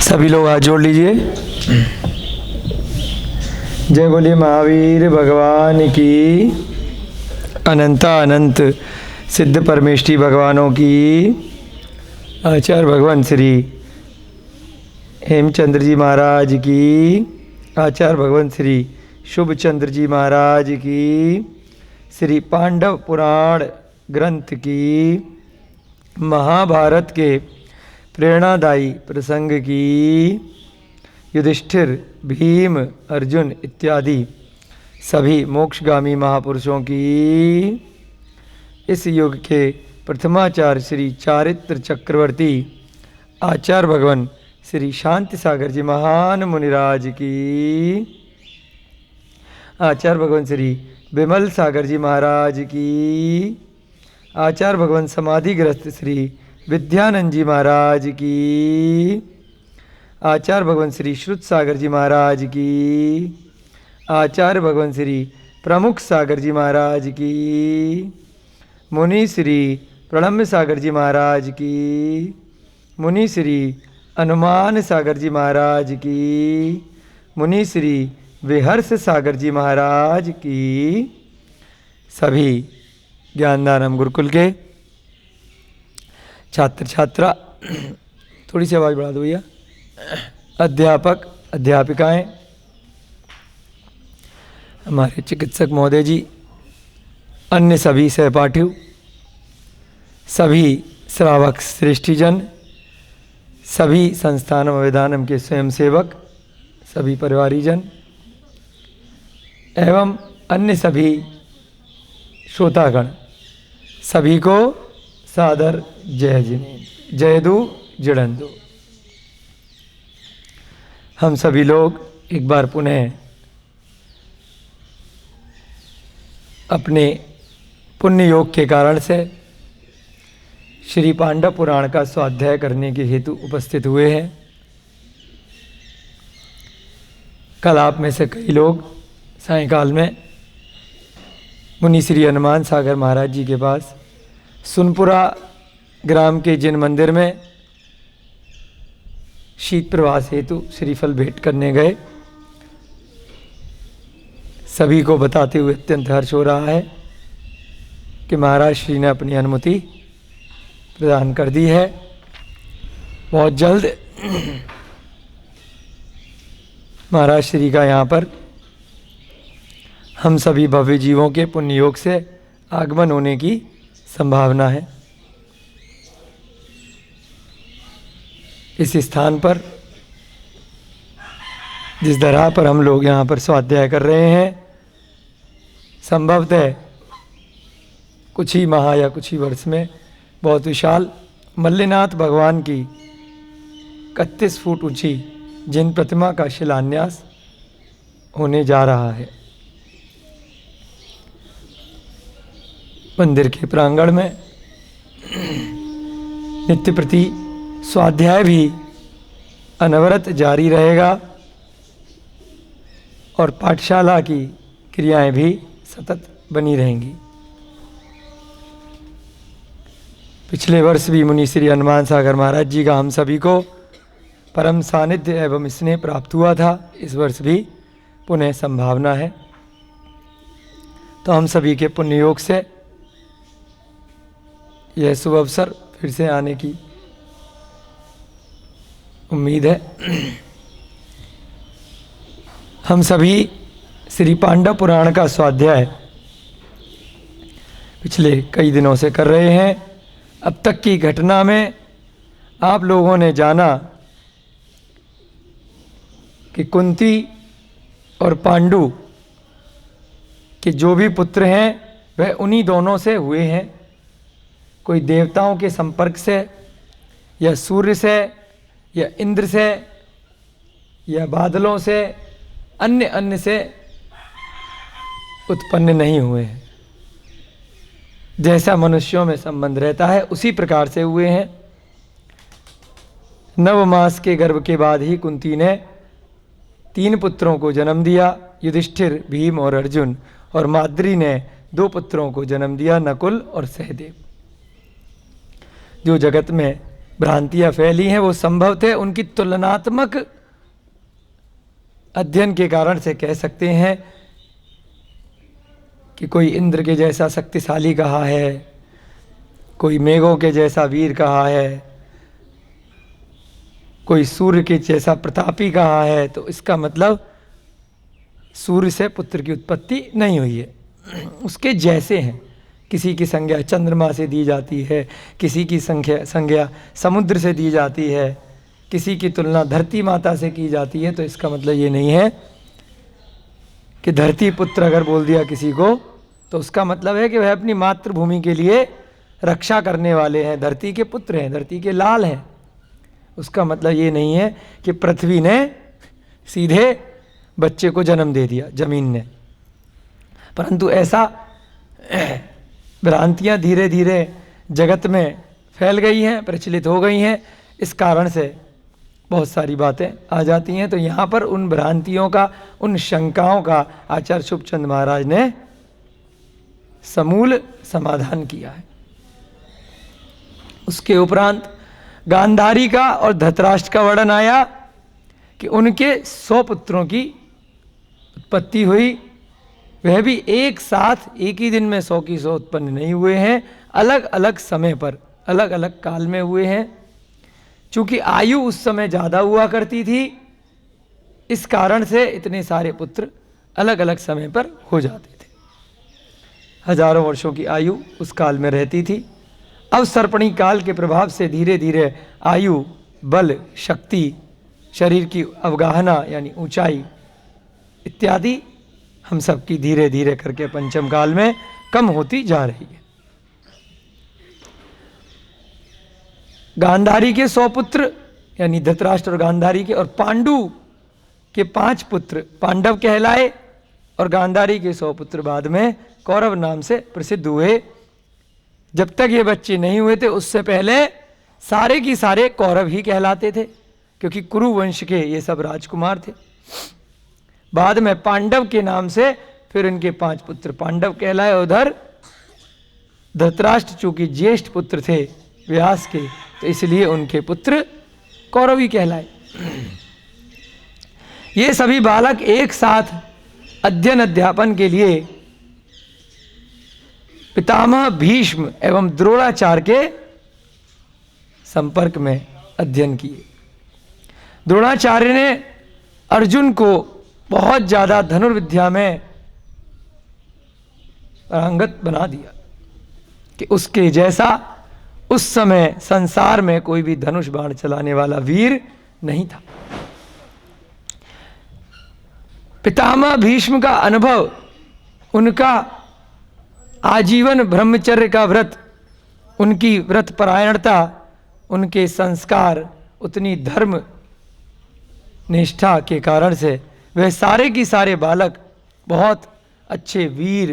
सभी लोग हाथ जोड़ लीजिए। जय बोलिए महावीर भगवान की, अनंता अनंत सिद्ध परमेष्ठी भगवानों की, आचार्य भगवान श्री हेमचंद्र जी महाराज की, आचार्य भगवान श्री शुभचंद्र जी महाराज की, श्री पांडव पुराण ग्रंथ की, महाभारत के प्रेरणादायी प्रसंग की, युधिष्ठिर, भीम, अर्जुन इत्यादि सभी मोक्षगामी महापुरुषों की, इस युग के प्रथमाचार्य श्री चारित्र चक्रवर्ती आचार्य भगवान श्री शांति सागर जी महान मुनिराज की, आचार्य भगवान श्री विमल सागर जी महाराज की, आचार्य भगवान समाधिग्रस्त श्री विद्यानंद जी महाराज की, आचार्य भगवान श्री श्रुत सागर जी महाराज की, आचार्य भगवान श्री प्रमुख सागर जी महाराज की, मुनि श्री प्रणम्य सागर जी महाराज की, मुनि श्री अनुमान सागर जी महाराज की, मुनि श्री विहर्ष सागर जी महाराज की, सभी ज्ञानदानम गुरुकुल के छात्र छात्रा, थोड़ी सी आवाज़ बढ़ा दो भैया, अध्यापक अध्यापिकाएं, हमारे चिकित्सक महोदय जी, अन्य सभी सहपाठियों, सभी श्रावक श्रेष्ठीजन, सभी संस्थानम अभिधानम के स्वयंसेवक, सभी परिवारीजन एवं अन्य सभी श्रोतागण, सभी को सादर जय जिने, जय दू जड़ंदो। हम सभी लोग एक बार पुनः अपने पुण्य योग के कारण से श्री पांडव पुराण का स्वाध्याय करने के हेतु उपस्थित हुए हैं। कल आप में से कई लोग सायंकाल में मुनि श्री हनुमान सागर महाराज जी के पास सुनपुरा ग्राम के जिन मंदिर में शीत प्रवास हेतु श्रीफल भेंट करने गए, सभी को बताते हुए अत्यंत हर्ष हो रहा है कि महाराज श्री ने अपनी अनुमति प्रदान कर दी है। बहुत जल्द महाराज श्री का यहाँ पर हम सभी भव्य जीवों के पुण्य योग से आगमन होने की संभावना है। इस स्थान पर, जिस धरा पर हम लोग यहाँ पर स्वाध्याय कर रहे हैं, संभवतः कुछ ही माह या कुछ ही वर्ष में बहुत विशाल मल्लिनाथ भगवान की 31 फुट ऊंची जिन प्रतिमा का शिलान्यास होने जा रहा है। मंदिर के प्रांगण में नित्य प्रति स्वाध्याय भी अनवरत जारी रहेगा और पाठशाला की क्रियाएं भी सतत बनी रहेंगी। पिछले वर्ष भी मुनि श्री हनुमान सागर महाराज जी का हम सभी को परम सानिध्य एवं स्नेह प्राप्त हुआ था। इस वर्ष भी पुनः संभावना है। तो हम सभी के पुण्य योग से यह शुभ अवसर फिर से आने की उम्मीद है। हम सभी श्री पांडव पुराण का स्वाध्याय पिछले कई दिनों से कर रहे हैं। अब तक की घटना में आप लोगों ने जाना कि कुंती और पांडु के जो भी पुत्र हैं वह उन्हीं दोनों से हुए हैं। कोई देवताओं के संपर्क से या सूर्य से या इंद्र से या बादलों से अन्य से उत्पन्न नहीं हुए हैं। जैसा मनुष्यों में संबंध रहता है उसी प्रकार से हुए हैं। 9 मास के गर्भ के बाद ही कुंती ने 3 पुत्रों को जन्म दिया, युधिष्ठिर, भीम और अर्जुन, और माद्री ने 2 पुत्रों को जन्म दिया, नकुल और सहदेव। जो जगत में भ्रांतियां फैली हैं वो संभवतः उनकी तुलनात्मक अध्ययन के कारण से कह सकते हैं कि कोई इंद्र के जैसा शक्तिशाली कहा है, कोई मेघों के जैसा वीर कहा है, कोई सूर्य के जैसा प्रतापी कहा है, तो इसका मतलब सूर्य से पुत्र की उत्पत्ति नहीं हुई है, उसके जैसे हैं। किसी की संज्ञा चंद्रमा से दी जाती है, किसी की संज्ञा समुद्र से दी जाती है, किसी की तुलना धरती माता से की जाती है। तो इसका मतलब ये नहीं है कि धरती पुत्र अगर बोल दिया किसी को तो उसका मतलब है कि वह अपनी मातृभूमि के लिए रक्षा करने वाले हैं, धरती के पुत्र हैं, धरती के लाल हैं। उसका मतलब ये नहीं है कि पृथ्वी ने सीधे बच्चे को जन्म दे दिया, जमीन ने। परंतु ऐसा भ्रांतियाँ धीरे धीरे जगत में फैल गई हैं, प्रचलित हो गई हैं, इस कारण से बहुत सारी बातें आ जाती हैं। तो यहाँ पर उन भ्रांतियों का, उन शंकाओं का आचार्य शुभचंद महाराज ने समूल समाधान किया है। उसके उपरांत गांधारी का और धृतराष्ट्र का वर्णन आया कि उनके 100 पुत्रों की उत्पत्ति हुई। वह भी एक साथ एक ही दिन में 100 की 100 उत्पन्न नहीं हुए हैं, अलग अलग समय पर, अलग अलग काल में हुए हैं। चूंकि आयु उस समय ज़्यादा हुआ करती थी, इस कारण से इतने सारे पुत्र अलग अलग समय पर हो जाते थे। हजारों वर्षों की आयु उस काल में रहती थी। अब सर्पणी काल के प्रभाव से धीरे धीरे आयु, बल, शक्ति, शरीर की अवगाहना यानी ऊंचाई इत्यादि हम सब की धीरे धीरे करके पंचम काल में कम होती जा रही है। गांधारी के 100 पुत्र यानी धृतराष्ट्र और गांधारी के, और पांडु के 5 पुत्र पांडव कहलाए, और गांधारी के 100 पुत्र बाद में कौरव नाम से प्रसिद्ध हुए। जब तक ये बच्चे नहीं हुए थे उससे पहले सारे की सारे कौरव ही कहलाते थे, क्योंकि कुरु वंश के ये सब राजकुमार थे। बाद में पांडव के नाम से फिर इनके 5 पुत्र पांडव कहलाए। उधर धृतराष्ट्र चूंकि ज्येष्ठ पुत्र थे व्यास के, तो इसलिए उनके पुत्र कौरव ही कहलाए। ये सभी बालक एक साथ अध्ययन अध्यापन के लिए पितामह भीष्म एवं द्रोणाचार्य के संपर्क में अध्ययन किए। द्रोणाचार्य ने अर्जुन को बहुत ज़्यादा धनुर्विद्या में पारंगत बना दिया कि उसके जैसा उस समय संसार में कोई भी धनुष बाण चलाने वाला वीर नहीं था। पितामह भीष्म का अनुभव, उनका आजीवन ब्रह्मचर्य का व्रत, उनकी व्रत परायणता, उनके संस्कार, उतनी धर्म निष्ठा के कारण से वह सारे की सारे बालक बहुत अच्छे वीर,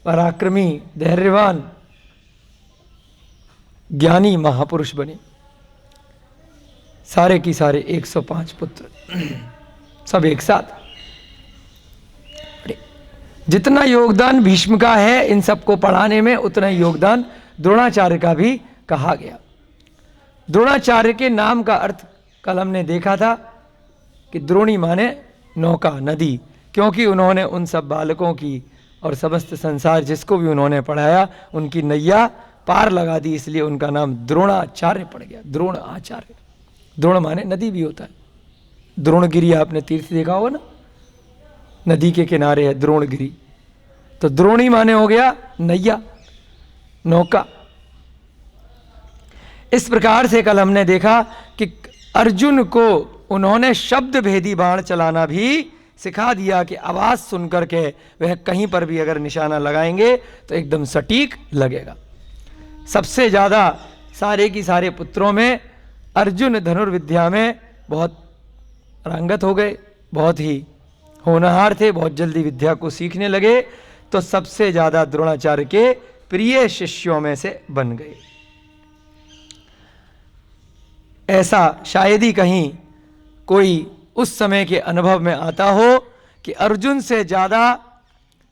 पराक्रमी, धैर्यवान, ज्ञानी महापुरुष बने। सारे की सारे 105 पुत्र सब एक साथ। जितना योगदान भीष्म का है इन सबको पढ़ाने में, उतना योगदान द्रोणाचार्य का भी कहा गया। द्रोणाचार्य के नाम का अर्थ कल हमने देखा था कि द्रोणी माने नौका, नदी, क्योंकि उन्होंने उन सब बालकों की और समस्त संसार जिसको भी उन्होंने पढ़ाया उनकी नैया पार लगा दी, इसलिए उनका नाम द्रोणाचार्य पड़ गया। द्रोण आचार्य, द्रोण माने नदी भी होता है। द्रोणगिरी आपने तीर्थ देखा हो ना, नदी के किनारे है द्रोणगिरी, तो द्रोणी माने हो गया नैया, नौका। इस प्रकार से कल हमने देखा कि अर्जुन को उन्होंने शब्द भेदी बाण चलाना भी सिखा दिया कि आवाज सुनकर के वह कहीं पर भी अगर निशाना लगाएंगे तो एकदम सटीक लगेगा। सबसे ज़्यादा सारे की सारे पुत्रों में अर्जुन धनुर्विद्या में बहुत रंगत हो गए, बहुत ही होनहार थे, बहुत जल्दी विद्या को सीखने लगे, तो सबसे ज़्यादा द्रोणाचार्य के प्रिय शिष्यों में से बन गए। ऐसा शायद ही कहीं कोई उस समय के अनुभव में आता हो कि अर्जुन से ज़्यादा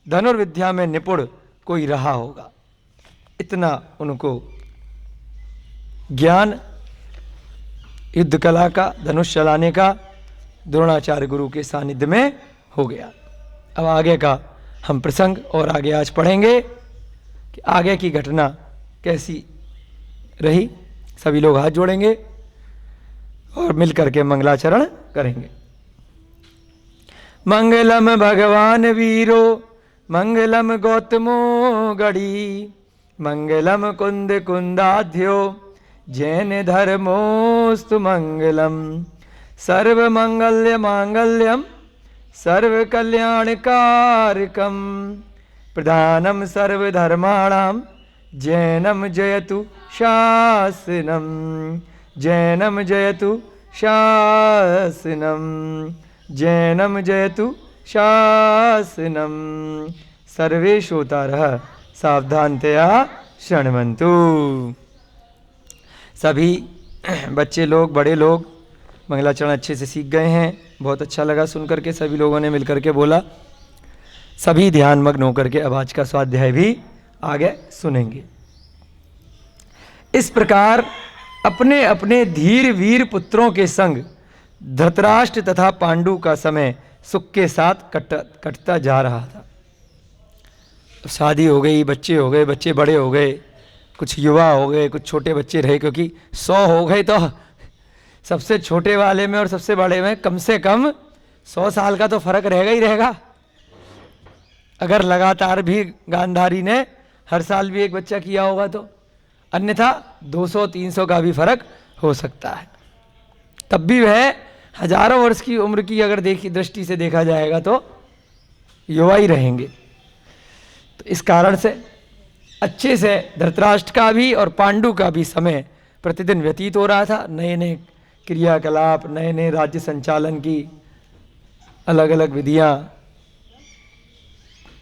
धनुर्विद्या में निपुण कोई रहा होगा। इतना उनको ज्ञान युद्ध कला का, धनुष चलाने का द्रोणाचार्य गुरु के सानिध्य में हो गया। अब आगे का हम प्रसंग और आगे आज पढ़ेंगे कि आगे की घटना कैसी रही। सभी लोग हाथ जोड़ेंगे और मिलकर के मंगलाचरण करेंगे। मंगलम भगवान वीरो, मंगलम गौतमो गढ़ी, मंगलम कुंद कुंदाध्यो, जैन धर्मोस्तु मंगलम। सर्व मंगल्य मांगल्यम, सर्व कल्याणकारकम, प्रधानम सर्वधर्माणाम, जैनम जयतु शासनम, जैनम जयतु शासनम, जैनम जयतु शासनम। सर्वे श्रोतारः सावधानतया शृण्वन्तु। सभी बच्चे लोग, बड़े लोग मंगलाचरण अच्छे से सीख गए हैं। बहुत अच्छा लगा सुनकर के, सभी लोगों ने मिलकर के बोला। सभी ध्यान मग्न होकर के अब आज का स्वाध्याय भी आगे सुनेंगे। इस प्रकार अपने अपने धीर वीर पुत्रों के संग धृतराष्ट्र तथा पांडु का समय सुख के साथ कटता जा रहा था। शादी हो गई, बच्चे हो गए, बच्चे बड़े हो गए, कुछ युवा हो गए, कुछ छोटे बच्चे रहे, क्योंकि 100 हो गए तो सबसे छोटे वाले में और सबसे बड़े में कम से कम 100 साल का तो फर्क रहेगा ही रहेगा। अगर लगातार भी गांधारी ने हर साल भी एक बच्चा किया होगा तो, अन्यथा 200-300 का भी फर्क हो सकता है। तब भी वह हजारों वर्ष की उम्र की अगर दृष्टि से देखा जाएगा तो युवा ही रहेंगे। तो इस कारण से अच्छे से धृतराष्ट्र का भी और पांडु का भी समय प्रतिदिन व्यतीत हो रहा था। नए नए क्रियाकलाप, नए नए राज्य संचालन की अलग अलग विधियां,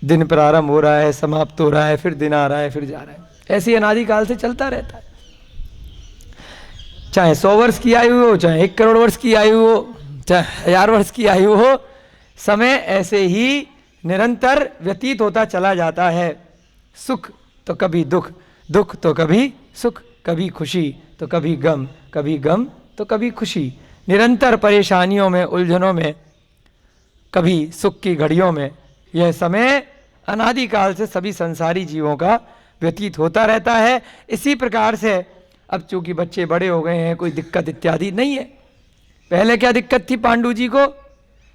दिन प्रारंभ हो रहा है, समाप्त हो रहा है, फिर दिन आ रहा है, फिर जा रहा है। ऐसी अनादिकाल से चलता रहता है। चाहे 100 वर्ष की आयु हो, चाहे 1 करोड़ वर्ष की आयु हो, चाहे 1000 वर्ष की आयु हो, समय ऐसे ही निरंतर व्यतीत होता चला जाता है। सुख तो कभी दुख, दुख तो कभी सुख, कभी खुशी तो कभी गम, कभी गम तो कभी खुशी। निरंतर परेशानियों में, उलझनों में, कभी सुख की घड़ियों में यह समय अनादिकाल से सभी संसारी जीवों का व्यतीत होता रहता है। इसी प्रकार से अब चूंकि बच्चे बड़े हो गए हैं, कोई दिक्कत इत्यादि नहीं है। पहले क्या दिक्कत थी पांडु जी को?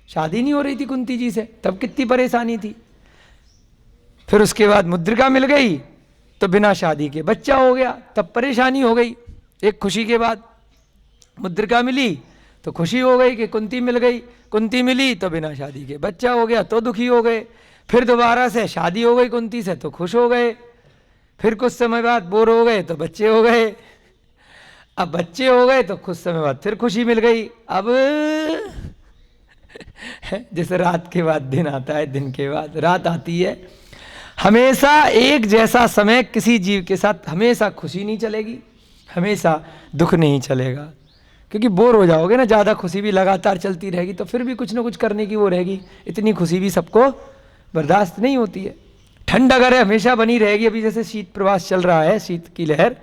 शादी नहीं हो रही थी कुंती जी से, तब कितनी परेशानी थी। फिर उसके बाद मुद्रिका मिल गई तो बिना शादी के बच्चा हो गया, तब परेशानी हो गई। एक खुशी के बाद मुद्रिका मिली तो खुशी हो गई कि कुंती मिल गई, कुंती मिली तो बिना शादी के बच्चा हो गया, तो दुखी हो गए। फिर दोबारा से शादी हो गई कुंती से तो खुश हो गए। फिर कुछ समय बाद बोर हो गए तो बच्चे हो गए। अब बच्चे हो गए तो कुछ समय बाद फिर खुशी मिल गई। अब जैसे रात के बाद दिन आता है, दिन के बाद रात आती है। हमेशा एक जैसा समय किसी जीव के साथ हमेशा खुशी नहीं चलेगी, हमेशा दुख नहीं चलेगा, क्योंकि बोर हो जाओगे ना। ज़्यादा खुशी भी लगातार चलती रहेगी तो फिर भी कुछ ना कुछ करने की वो रहेगी। इतनी खुशी भी सबको बर्दाश्त नहीं होती है। ठंड अगर हमेशा बनी रहेगी, अभी जैसे शीत प्रवास चल रहा है, शीत की लहर,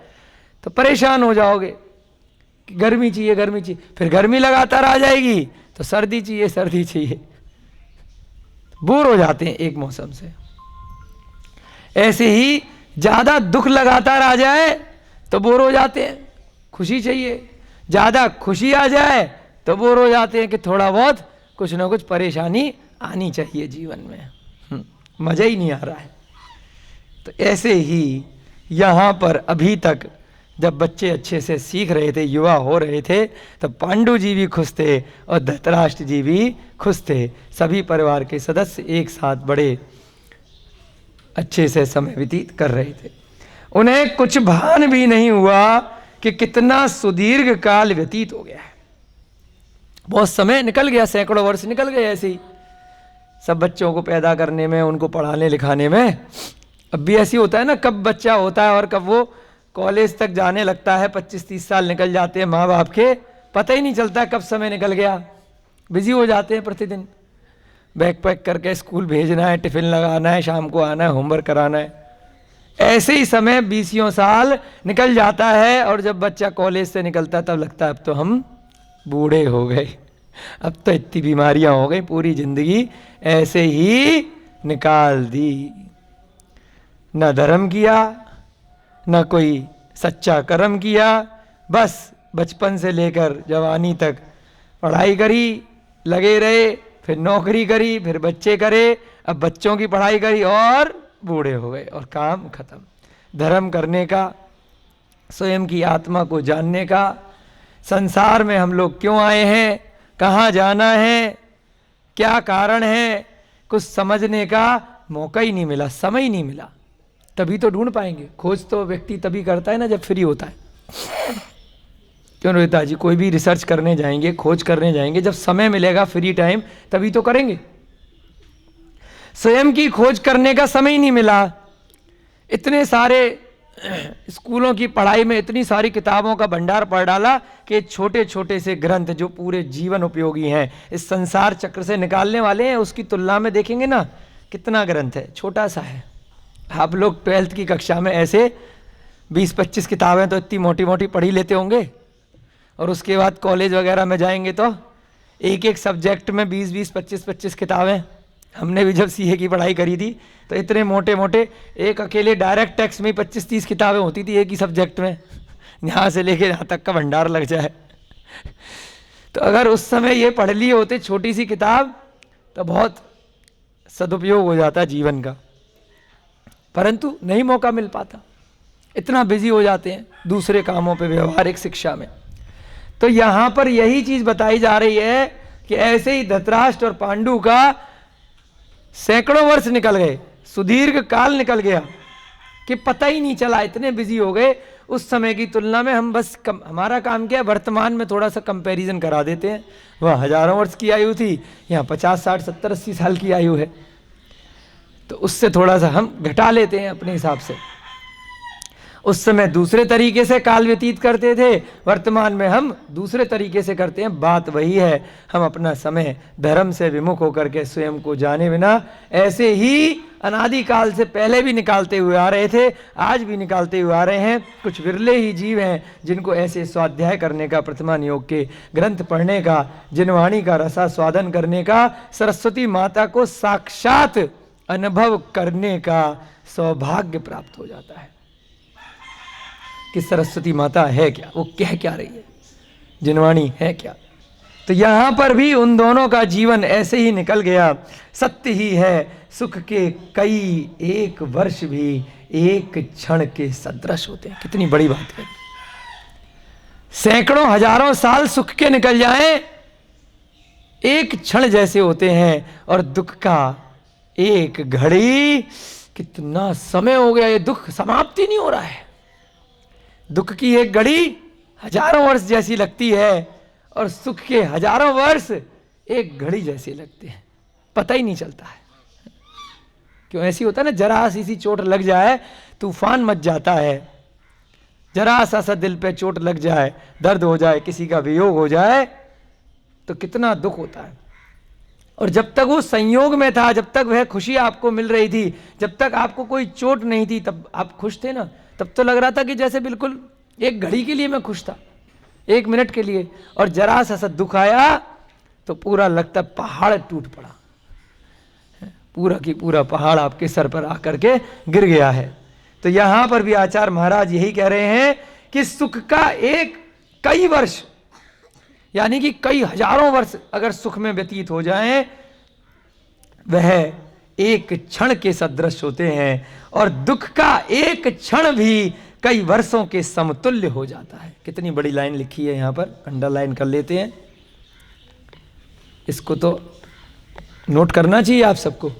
तो परेशान हो जाओगे कि गर्मी चाहिए, गर्मी चाहिए। फिर गर्मी लगातार आ जाएगी तो सर्दी चाहिए, सर्दी चाहिए। बोर हो जाते हैं एक मौसम से। ऐसे ही ज़्यादा दुख लगातार आ जाए तो बोर हो जाते हैं, खुशी चाहिए। ज़्यादा खुशी आ जाए तो बोर हो जाते हैं कि थोड़ा बहुत कुछ ना कुछ परेशानी आनी चाहिए जीवन में, मज़ा ही नहीं आ रहा है। तो ऐसे ही यहाँ पर अभी तक जब बच्चे अच्छे से सीख रहे थे, युवा हो रहे थे, तब पांडु जी भी खुश थे और धृतराष्ट्र जी भी खुश थे। सभी परिवार के सदस्य एक साथ बड़े अच्छे से समय व्यतीत कर रहे थे। उन्हें कुछ भान भी नहीं हुआ कि कितना सुदीर्घ काल व्यतीत हो गया है। बहुत समय निकल गया, सैकड़ों वर्ष निकल गए ऐसे ही सब बच्चों को पैदा करने में, उनको पढ़ाने लिखाने में। अब भी ऐसी होता है ना, कब बच्चा होता है और कब वो कॉलेज तक जाने लगता है। 25-30 साल निकल जाते हैं माँ बाप के, पता ही नहीं चलता कब समय निकल गया। बिजी हो जाते हैं, प्रतिदिन बैग पैक करके स्कूल भेजना है, टिफिन लगाना है, शाम को आना है, होमवर्क कराना है। ऐसे ही समय 20 साल निकल जाता है और जब बच्चा कॉलेज से निकलता है तब लगता है अब तो हम बूढ़े हो गए। अब तो इतनी बीमारियां हो गई, पूरी जिंदगी ऐसे ही निकाल दी। न धर्म किया, न कोई सच्चा कर्म किया, बस बचपन से लेकर जवानी तक पढ़ाई करी, लगे रहे, फिर नौकरी करी, फिर बच्चे करे, अब बच्चों की पढ़ाई करी और बूढ़े हो गए और काम खत्म। धर्म करने का, स्वयं की आत्मा को जानने का, संसार में हम लोग क्यों आए हैं, कहाँ जाना है, क्या कारण है, कुछ समझने का मौका ही नहीं मिला, समय ही नहीं मिला। तभी तो ढूंढ पाएंगे। खोज तो व्यक्ति तभी करता है ना जब फ्री होता है। क्यों रोहिता जी, कोई भी रिसर्च करने जाएंगे, खोज करने जाएंगे, जब समय मिलेगा फ्री टाइम तभी तो करेंगे। स्वयं की खोज करने का समय ही नहीं मिला। इतने सारे स्कूलों की पढ़ाई में इतनी सारी किताबों का भंडार पढ़ डाला कि छोटे छोटे से ग्रंथ जो पूरे जीवन उपयोगी हैं, इस संसार चक्र से निकालने वाले हैं, उसकी तुलना में देखेंगे ना कितना ग्रंथ है, छोटा सा है। आप लोग 12th की कक्षा में ऐसे 20-25 किताबें तो इतनी मोटी मोटी पढ़ी लेते होंगे, और उसके बाद कॉलेज वगैरह में जाएंगे तो एक एक सब्जेक्ट में 20-20, 25-25 किताबें। हमने भी जब सीए की पढ़ाई करी थी तो इतने मोटे मोटे, एक अकेले डायरेक्ट टैक्स में 25-30 किताबें होती थी एक ही सब्जेक्ट में, यहाँ से लेके यहाँ तक का भंडार लग जाए। तो अगर उस समय ये पढ़ लिए होते छोटी सी किताब तो बहुत सदुपयोग हो जाता जीवन का, परंतु नहीं मौका मिल पाता, इतना बिजी हो जाते हैं दूसरे कामों पे, व्यवहारिक शिक्षा में। तो यहाँ पर यही चीज बताई जा रही है कि ऐसे ही धृतराष्ट्र और पांडु का सैकड़ों वर्ष निकल गए, सुदीर्घ काल निकल गया कि पता ही नहीं चला, इतने बिजी हो गए। उस समय की तुलना में हम बस हमारा काम क्या है, वर्तमान में थोड़ा सा कंपैरिजन करा देते हैं। वह हजारों वर्ष की आयु थी, यहाँ 50, 60, 70, 80 साल की आयु है, तो उससे थोड़ा सा हम घटा लेते हैं अपने हिसाब से। उस समय दूसरे तरीके से काल व्यतीत करते थे, वर्तमान में हम दूसरे तरीके से करते हैं। बात वही है, हम अपना समय धर्म से विमुख होकर के स्वयं को जाने बिना ऐसे ही अनादिकाल से पहले भी निकालते हुए आ रहे थे, आज भी निकालते हुए आ रहे हैं। कुछ विरले ही जीव हैं जिनको ऐसे स्वाध्याय करने का, प्रतिमान योग के ग्रंथ पढ़ने का, जिनवाणी का रसा स्वादन करने का, सरस्वती माता को साक्षात अनुभव करने का सौभाग्य प्राप्त हो जाता है कि सरस्वती माता है क्या, वो कह क्या रही है, जिनवाणी है क्या। तो यहां पर भी उन दोनों का जीवन ऐसे ही निकल गया। सत्य ही है सुख के कई एक वर्ष भी एक क्षण के सदृश होते हैं। कितनी बड़ी बात है, सैकड़ों हजारों साल सुख के निकल जाएं, एक क्षण जैसे होते हैं। और दुख का एक घड़ी, कितना समय हो गया, ये दुख समाप्ति नहीं हो रहा है। दुख की एक घड़ी हजारों वर्ष जैसी लगती है और सुख के हजारों वर्ष एक घड़ी जैसे लगते हैं, पता ही नहीं चलता है। क्यों ऐसी होता है ना, जरा सी चोट लग जाए तूफान मच जाता है, जरा सा दिल पे चोट लग जाए, दर्द हो जाए, किसी का वियोग हो जाए तो कितना दुख होता है। और जब तक वो संयोग में था, जब तक वह खुशी आपको मिल रही थी, जब तक आपको कोई चोट नहीं थी, तब आप खुश थे ना, तब तो लग रहा था कि जैसे बिल्कुल एक घड़ी के लिए मैं खुश था, एक मिनट के लिए। और जरा सा दुख आया तो पूरा लगता पहाड़ टूट पड़ा, पूरा की पूरा पहाड़ आपके सर पर आकर के गिर गया है। तो यहां पर भी आचार्य महाराज यही कह रहे हैं कि सुख का एक कई वर्ष, यानी कि कई हजारों वर्ष अगर सुख में व्यतीत हो जाएं, वह एक क्षण के सदृश होते हैं। और दुख का एक क्षण भी कई वर्षों के समतुल्य हो जाता है। कितनी बड़ी लाइन लिखी है यहां पर, अंडरलाइन कर लेते हैं, इसको तो नोट करना चाहिए आप सबको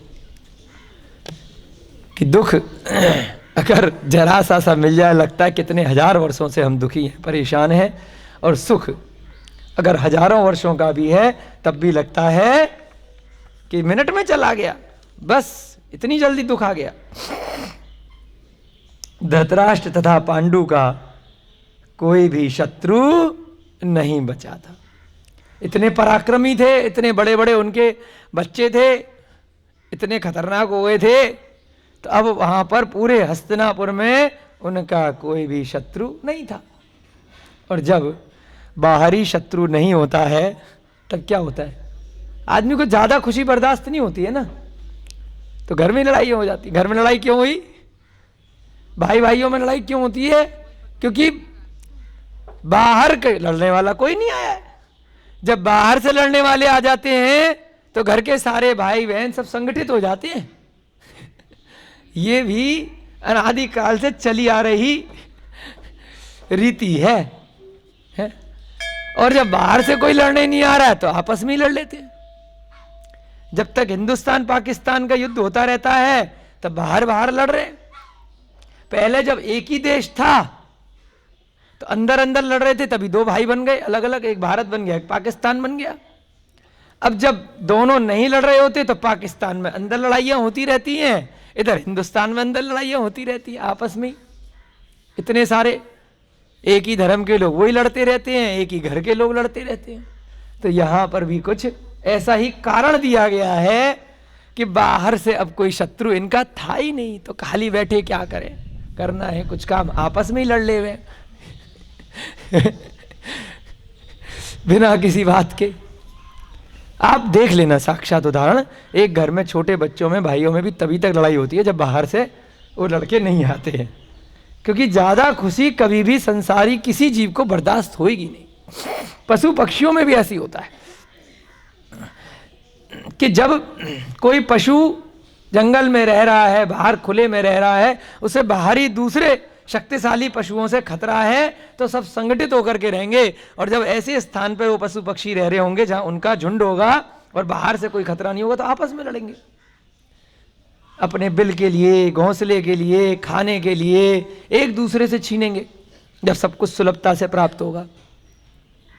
कि दुख अगर जरा सा मिल जाए, लगता है कितने हजार वर्षों से हम दुखी हैं, परेशान हैं। और सुख अगर हजारों वर्षों का भी है तब भी लगता है कि मिनट में चला गया, बस इतनी जल्दी दुख आ गया। धृतराष्ट्र तथा पांडु का कोई भी शत्रु नहीं बचा था। इतने पराक्रमी थे, इतने बड़े बड़े उनके बच्चे थे, इतने खतरनाक हो गए थे, तो अब वहां पर पूरे हस्तिनापुर में उनका कोई भी शत्रु नहीं था। और जब बाहरी शत्रु नहीं होता है तब क्या होता है? आदमी को ज्यादा खुशी बर्दाश्त नहीं होती है ना, तो घर में लड़ाई हो जाती। घर में लड़ाई क्यों हुई? भाई भाइयों में लड़ाई क्यों होती है? क्योंकि बाहर के लड़ने वाला कोई नहीं आया है। जब बाहर से लड़ने वाले आ जाते हैं तो घर के सारे भाई बहन सब संगठित हो जाते हैं। ये भी अनादिकाल से चली आ रही रीति है? और जब बाहर से कोई लड़ने नहीं आ रहा है तो आपस में ही लड़ लेते हैं। जब तक हिंदुस्तान पाकिस्तान का युद्ध होता रहता है तब बाहर बाहर लड़ रहे हैं। पहले जब एक ही देश था तो अंदर अंदर लड़ रहे थे, तभी दो भाई बन गए अलग अलग, एक भारत बन गया एक पाकिस्तान बन गया। अब जब दोनों नहीं लड़ रहे होते तो पाकिस्तान में अंदर लड़ाइयां होती रहती हैं, इधर हिंदुस्तान में अंदर लड़ाइयां होती रहती हैं आपस में। इतने सारे एक ही धर्म के लोग वही लड़ते रहते हैं, एक ही घर के लोग लड़ते रहते हैं। तो यहां पर भी कुछ ऐसा ही कारण दिया गया है कि बाहर से अब कोई शत्रु इनका था ही नहीं, तो खाली बैठे क्या करें, करना है कुछ काम, आपस में ही लड़ ले हुए बिना किसी बात के। आप देख लेना साक्षात उदाहरण, एक घर में छोटे बच्चों में भाइयों में भी तभी तक लड़ाई होती है जब बाहर से वो लड़के नहीं आते हैं, क्योंकि ज्यादा खुशी कभी भी संसारी किसी जीव को बर्दाश्त होगी नहीं। पशु पक्षियों में भी ऐसी होता है कि जब कोई पशु जंगल में रह रहा है, बाहर खुले में रह रहा है, उसे बाहरी दूसरे शक्तिशाली पशुओं से खतरा है तो सब संगठित होकर के रहेंगे। और जब ऐसे स्थान पर वो पशु पक्षी रह रहे होंगे जहां उनका झुंड होगा और बाहर से कोई खतरा नहीं होगा तो आपस में लड़ेंगे, अपने बिल के लिए, घोंसले के लिए, खाने के लिए एक दूसरे से छीनेंगे जब सब कुछ सुलभता से प्राप्त होगा।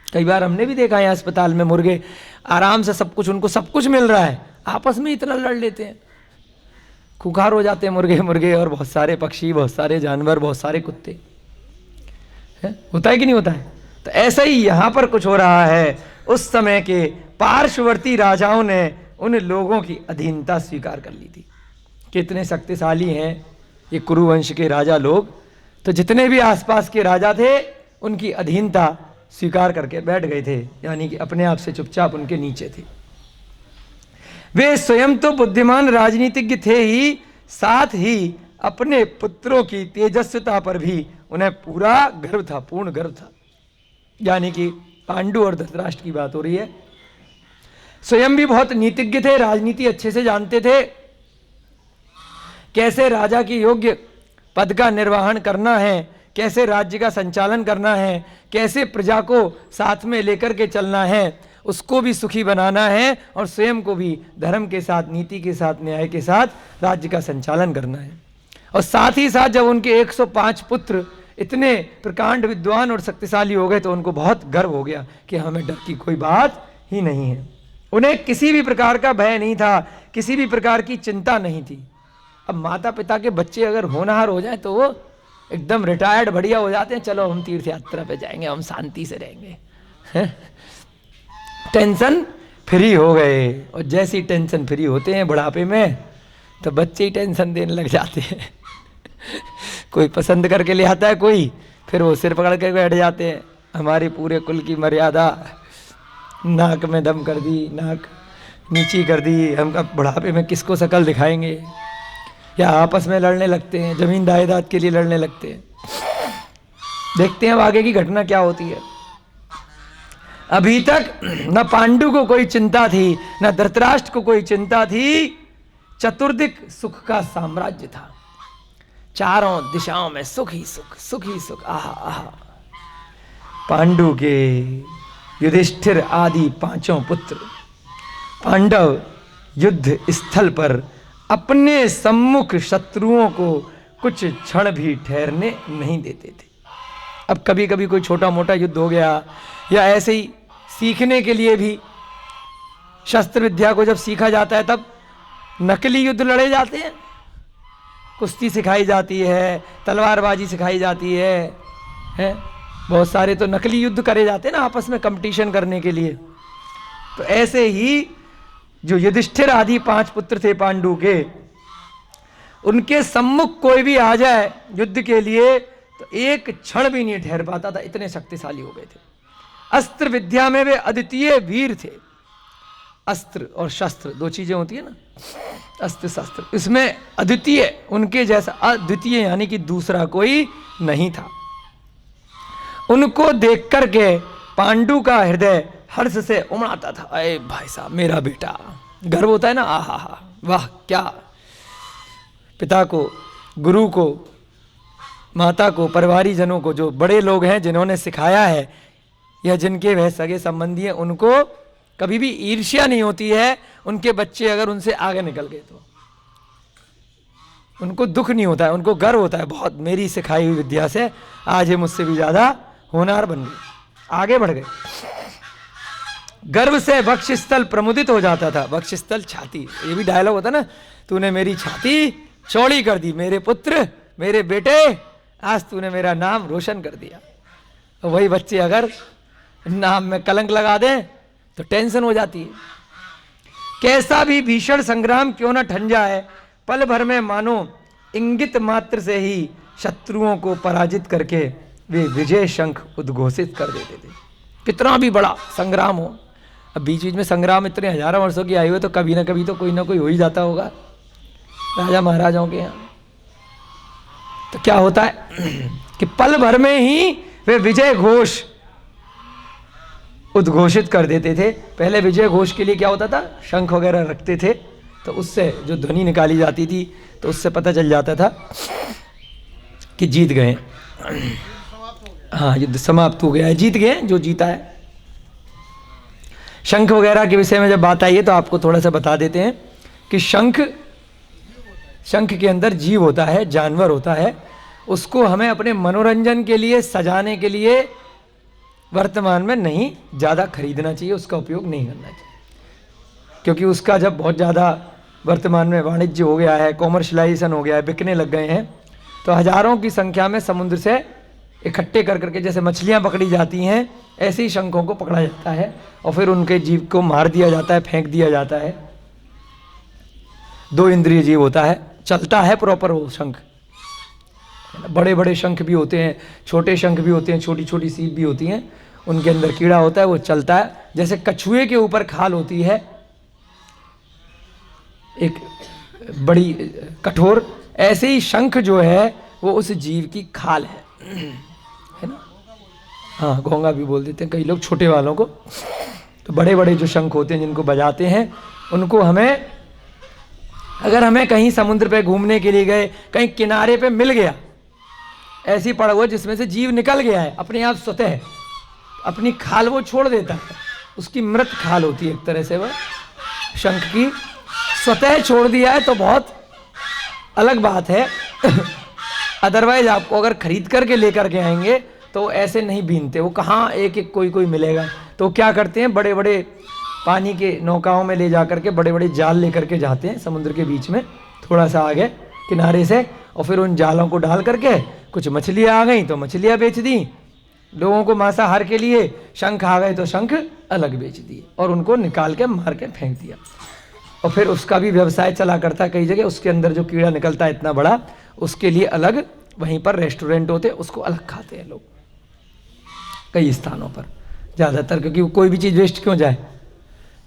कई बार हमने भी देखा है अस्पताल में मुर्गे आराम से सब कुछ, उनको सब कुछ मिल रहा है, आपस में इतना लड़ लेते हैं, खुखार हो जाते हैं मुर्गे और बहुत सारे पक्षी, बहुत सारे जानवर, बहुत सारे कुत्ते। होता है कि नहीं होता है? तो ऐसा ही यहां पर कुछ हो रहा है। उस समय के पार्श्ववर्ती राजाओं ने उन लोगों की अधीनता स्वीकार कर ली थी। कितने शक्तिशाली हैं ये कुरुवंश के राजा लोग, तो जितने भी आसपास के राजा थे उनकी अधीनता स्वीकार करके बैठ गए थे, यानी कि अपने आप से चुपचाप उनके नीचे थे। वे स्वयं तो बुद्धिमान राजनीतिज्ञ थे ही, साथ ही अपने पुत्रों की तेजस्विता पर भी उन्हें पूरा गर्व था, पूर्ण गर्व था। यानी कि पांडु और धृतराष्ट्र की बात हो रही है। स्वयं भी बहुत नीतिज्ञ थे, राजनीति अच्छे से जानते थे, कैसे राजा की योग्य पद का निर्वहन करना है, कैसे राज्य का संचालन करना है, कैसे प्रजा को साथ में लेकर के चलना है, उसको भी सुखी बनाना है और स्वयं को भी धर्म के साथ, नीति के साथ, न्याय के साथ राज्य का संचालन करना है। और साथ ही साथ जब उनके 105 पुत्र इतने प्रकांड विद्वान और शक्तिशाली हो गए तो उनको बहुत गर्व हो गया कि हमें डर की कोई बात ही नहीं है। उन्हें किसी भी प्रकार का भय नहीं था, किसी भी प्रकार की चिंता नहीं थी। अब माता पिता के बच्चे अगर होनहार हो जाए तो वो एकदम रिटायर्ड बढ़िया हो जाते हैं, चलो हम तीर्थ यात्रा पे जाएंगे, हम शांति से रहेंगे, टेंशन फ्री हो गए। और जैसी टेंशन फ्री होते हैं बुढ़ापे में तो बच्चे ही टेंशन देने लग जाते हैं। कोई पसंद करके ले आता है कोई, फिर वो सिर पकड़ के बैठ जाते हैं। हमारे पूरे कुल की मर्यादा नाक में दम कर दी, नाक नीची कर दी, हम अब बुढ़ापे में किसको शकल दिखाएंगे, या आपस में लड़ने लगते हैं, जमीन जायदाद के लिए लड़ने लगते हैं। देखते हैं अब आगे की घटना क्या होती है। अभी तक न पांडु को कोई चिंता थी, न धृतराष्ट्र को कोई चिंता थी। चतुर्दिक सुख का साम्राज्य था, चारों दिशाओं में सुख ही सुख, सुख ही सुख। आहा आहा। पांडु के युधिष्ठिर आदि 5 पुत्र पांडव युद्ध स्थल पर अपने सम्मुख शत्रुओं को कुछ क्षण भी ठहरने नहीं देते थे। अब कभी कभी कोई छोटा मोटा युद्ध हो गया, या ऐसे ही सीखने के लिए भी शस्त्र विद्या को जब सीखा जाता है तब नकली युद्ध लड़े जाते हैं, कुश्ती सिखाई जाती है, तलवारबाजी सिखाई जाती है, बहुत सारे तो नकली युद्ध करे जाते हैं ना आपस में कंपटीशन करने के लिए। तो ऐसे ही जो युधिष्ठिर आदि 5 पुत्र थे पांडु के, उनके सम्मुख कोई भी आ जाए युद्ध के लिए तो एक क्षण भी नहीं ठहर पाता था, इतने शक्तिशाली हो गए थे। अस्त्र विद्या में वे अद्वितीय वीर थे। अस्त्र और शस्त्र दो चीजें होती है ना, अस्त्र शस्त्र, इसमें अद्वितीय, उनके जैसा अद्वितीय यानी कि दूसरा कोई नहीं था। उनको देख करके पांडु का हृदय हर्ष से उमड़ाता था। अरे भाई साहब, मेरा बेटा, गर्व होता है ना, आहा हा, वाह, क्या पिता को, गुरु को, माता को, परिवारी जनों को, जो बड़े लोग हैं जिन्होंने सिखाया है या जिनके वह सगे संबंधी हैं, उनको कभी भी ईर्ष्या नहीं होती है उनके बच्चे अगर उनसे आगे निकल गए तो। उनको दुख नहीं होता है, उनको गर्व होता है, बहुत मेरी सिखाई हुई विद्या से आज ये मुझसे भी ज्यादा होनहार बन गए, आगे बढ़ गए। गर्व से वक्षस्थल प्रमुदित हो जाता था। वक्षस्थल छाती, ये भी डायलॉग होता ना, तूने मेरी छाती चौड़ी कर दी मेरे पुत्र, मेरे बेटे, आज तूने मेरा नाम रोशन कर दिया। तो वही बच्चे अगर नाम में कलंक लगा दें तो टेंशन हो जाती है। कैसा भी भीषण संग्राम क्यों न ठन जाए, पल भर में मानो इंगित मात्र से ही शत्रुओं को पराजित करके वे विजय शंख उद्घोषित कर देते थे। कितना भी बड़ा संग्राम हो, अब बीच बीच में संग्राम इतने हजारों वर्षों की आयु है, तो कभी ना कभी तो कोई ना कोई हो ही जाता होगा राजा महाराजाओं के यहाँ। तो क्या होता है कि पल भर में ही वे विजय घोष उद्घोषित कर देते थे। पहले विजय घोष के लिए क्या होता था, शंख वगैरह रखते थे, तो उससे जो ध्वनि निकाली जाती थी तो उससे पता चल जाता था कि जीत गए, हाँ युद्ध समाप्त हो गया है, जीत गए जो जीता है। शंख वगैरह के विषय में जब बात आई है तो आपको थोड़ा सा बता देते हैं कि शंख के अंदर जीव होता है, जानवर होता है, उसको हमें अपने मनोरंजन के लिए, सजाने के लिए वर्तमान में नहीं ज़्यादा खरीदना चाहिए, उसका उपयोग नहीं करना चाहिए, क्योंकि उसका जब बहुत ज़्यादा वर्तमान में वाणिज्य हो गया है, कॉमर्शलाइजेशन हो गया है, बिकने लग गए हैं, तो हजारों की संख्या में समुद्र से इकट्ठे कर करके जैसे मछलियाँ पकड़ी जाती हैं, ऐसे ही शंखों को पकड़ा जाता है और फिर उनके जीव को मार दिया जाता है, फेंक दिया जाता है। दो इंद्रिय जीव होता है, चलता है प्रॉपर वो शंख। बड़े बड़े शंख भी होते हैं, छोटे शंख भी होते हैं, छोटी छोटी सीप भी होती हैं, उनके अंदर कीड़ा होता है, वो चलता है। जैसे कछुए के ऊपर खाल होती है एक बड़ी कठोर, ऐसे ही शंख जो है वो उस जीव की खाल है ना। हाँ, घोंगा भी बोल देते हैं कई लोग छोटे वालों को। तो बड़े बड़े जो शंख होते हैं जिनको बजाते हैं, उनको हमें, अगर हमें कहीं समुद्र पे घूमने के लिए गए, कहीं किनारे पे मिल गया ऐसी पड़ा हुआ जिसमें से जीव निकल गया है, अपने आप स्वतः अपनी खाल वो छोड़ देता है, उसकी मृत खाल होती है एक तरह से, वह शंख की स्वतः छोड़ दिया है तो बहुत अलग बात है। अदरवाइज आपको अगर खरीद करके लेकर के आएंगे तो ऐसे नहीं बीनते, वो कहाँ एक एक कोई कोई मिलेगा। तो क्या करते हैं, बड़े बड़े पानी के नौकाओं में ले जा करके बड़े बड़े जाल लेकर के जाते हैं समुद्र के बीच में, थोड़ा सा आगे किनारे से, और फिर उन जालों को डाल करके कुछ मछलियाँ आ गई तो मछलियाँ बेच दी लोगों को मांसाहार के लिए, शंख आ गए तो शंख अलग बेच दिए और उनको निकाल के मार के फेंक दिया। और फिर उसका भी व्यवसाय चला करता है कई जगह, उसके अंदर जो कीड़ा निकलता है इतना बड़ा, उसके लिए अलग वहीं पर रेस्टोरेंट होते हैं, उसको अलग खाते हैं लोग कई स्थानों पर ज़्यादातर, क्योंकि कोई भी चीज़ वेस्ट क्यों जाए,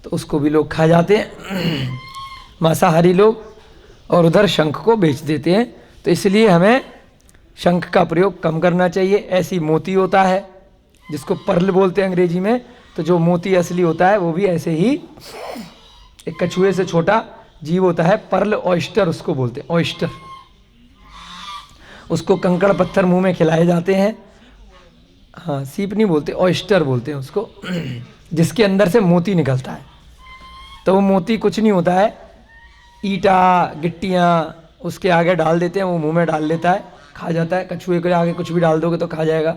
तो उसको भी लोग खा जाते हैं मांसाहारी लोग, और उधर शंख को बेच देते हैं। तो इसलिए हमें शंख का प्रयोग कम करना चाहिए। ऐसी मोती होता है जिसको पर्ल बोलते हैं अंग्रेजी में, तो जो मोती असली होता है वो भी ऐसे ही एक कछुए से छोटा जीव होता है, पर्ल ऑयस्टर उसको बोलते हैं, ऑयस्टर। उसको कंकड़ पत्थर मुंह में खिलाए जाते हैं, हाँ सीप नहीं बोलते, ऑयस्टर बोलते हैं उसको, जिसके अंदर से मोती निकलता है। तो वो मोती कुछ नहीं होता है, ईटा गिट्टियाँ उसके आगे डाल देते हैं, वो मुंह में डाल लेता है, खा जाता है। कछुए के आगे कुछ भी डाल दोगे तो खा जाएगा।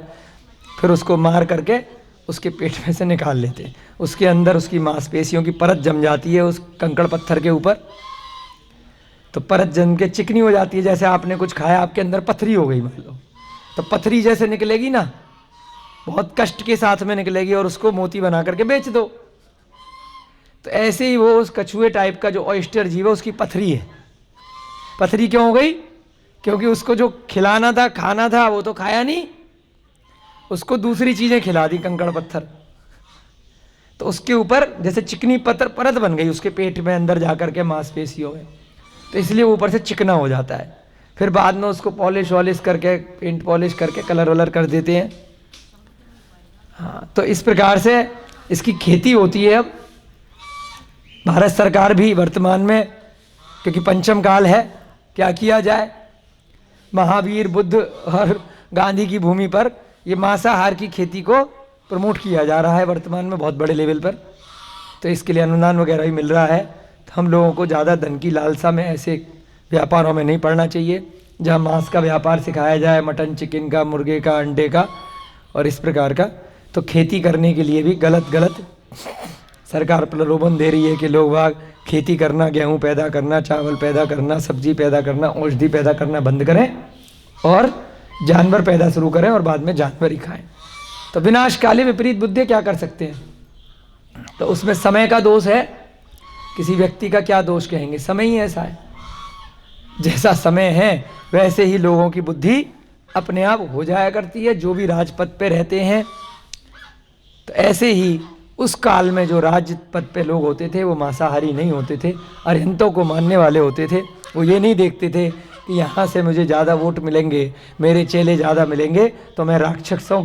फिर उसको मार करके उसके पेट में से निकाल लेते हैं, उसके अंदर उसकी मांसपेशियों की परत जम जाती है उस कंकड़ पत्थर के ऊपर, तो परत जम के चिकनी हो जाती है। जैसे आपने कुछ खाया, आपके अंदर पथरी हो गई मान लो, तो पथरी जैसे निकलेगी ना, बहुत कष्ट के साथ में निकलेगी, और उसको मोती बना करके बेच दो। तो ऐसे ही वो उस कछुए टाइप का जो ऑयस्टर जीव है उसकी पथरी है। पथरी क्यों हो गई? क्योंकि उसको जो खिलाना था, खाना था, वो तो खाया नहीं, उसको दूसरी चीज़ें खिला दी, कंकड़ पत्थर। तो उसके ऊपर जैसे चिकनी परत बन गई उसके पेट में अंदर जा कर के मांसपेशियों में, तो इसलिए ऊपर से चिकना हो जाता है। फिर बाद में उसको पॉलिश वॉलिश करके, पेंट पॉलिश करके कलर वलर कर देते हैं। हाँ, तो इस प्रकार से इसकी खेती होती है। अब भारत सरकार भी वर्तमान में, क्योंकि पंचम काल है, क्या किया जाए, महावीर बुद्ध और गांधी की भूमि पर ये मांसाहार की खेती को प्रमोट किया जा रहा है वर्तमान में बहुत बड़े लेवल पर। तो इसके लिए अनुदान वगैरह भी मिल रहा है। तो हम लोगों को ज़्यादा धन की लालसा में ऐसे व्यापारों में नहीं पड़ना चाहिए जहाँ मांस का व्यापार सिखाया जाए, मटन चिकन का, मुर्गे का, अंडे का और इस प्रकार का। तो खेती करने के लिए भी गलत सरकार प्रलोभन दे रही है कि लोग बाग खेती करना, गेहूँ पैदा करना, चावल पैदा करना, सब्जी पैदा करना, औषधि पैदा करना बंद करें और जानवर पैदा शुरू करें और बाद में जानवर ही खाएं। तो विनाशकाली विपरीत बुद्धि क्या कर सकते हैं? तो उसमें समय का दोष है। किसी व्यक्ति का क्या दोष कहेंगे, समय ही ऐसा है। जैसा समय है वैसे ही लोगों की बुद्धि अपने आप हो जाया करती है। जो भी राजपद पे रहते हैं, तो ऐसे ही उस काल में जो राजपद पे लोग होते थे वो मांसाहारी नहीं होते थे, अरिहंतों को मानने वाले होते थे। वो ये नहीं देखते थे कि यहाँ से मुझे ज़्यादा वोट मिलेंगे, मेरे चेले ज़्यादा मिलेंगे, तो मैं राक्षसों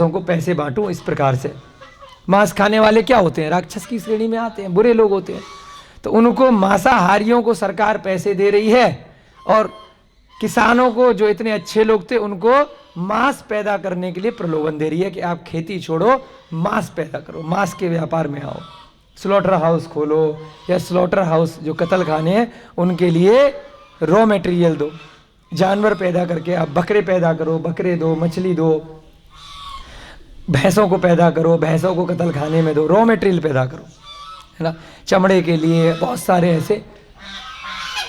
को पैसे बांटूं। इस प्रकार से मांस खाने वाले क्या होते हैं, राक्षस की श्रेणी में आते हैं, बुरे लोग होते हैं। तो उनको मांसाहारियों को सरकार पैसे दे रही है और किसानों को, जो इतने अच्छे लोग थे, उनको मांस पैदा करने के लिए प्रलोभन दे रही है कि आप खेती छोड़ो, मांस पैदा करो, मांस के व्यापार में आओ, स्लॉटर हाउस खोलो, या स्लॉटर हाउस जो कत्ल खाने हैं उनके लिए रॉ मटेरियल दो, जानवर पैदा करके आप बकरे पैदा करो, बकरे दो, मछली दो, भैंसों को पैदा करो, भैंसों को कत्ल खाने में दो, रॉ मटेरियल पैदा करो, है ना। चमड़े के लिए बहुत सारे ऐसे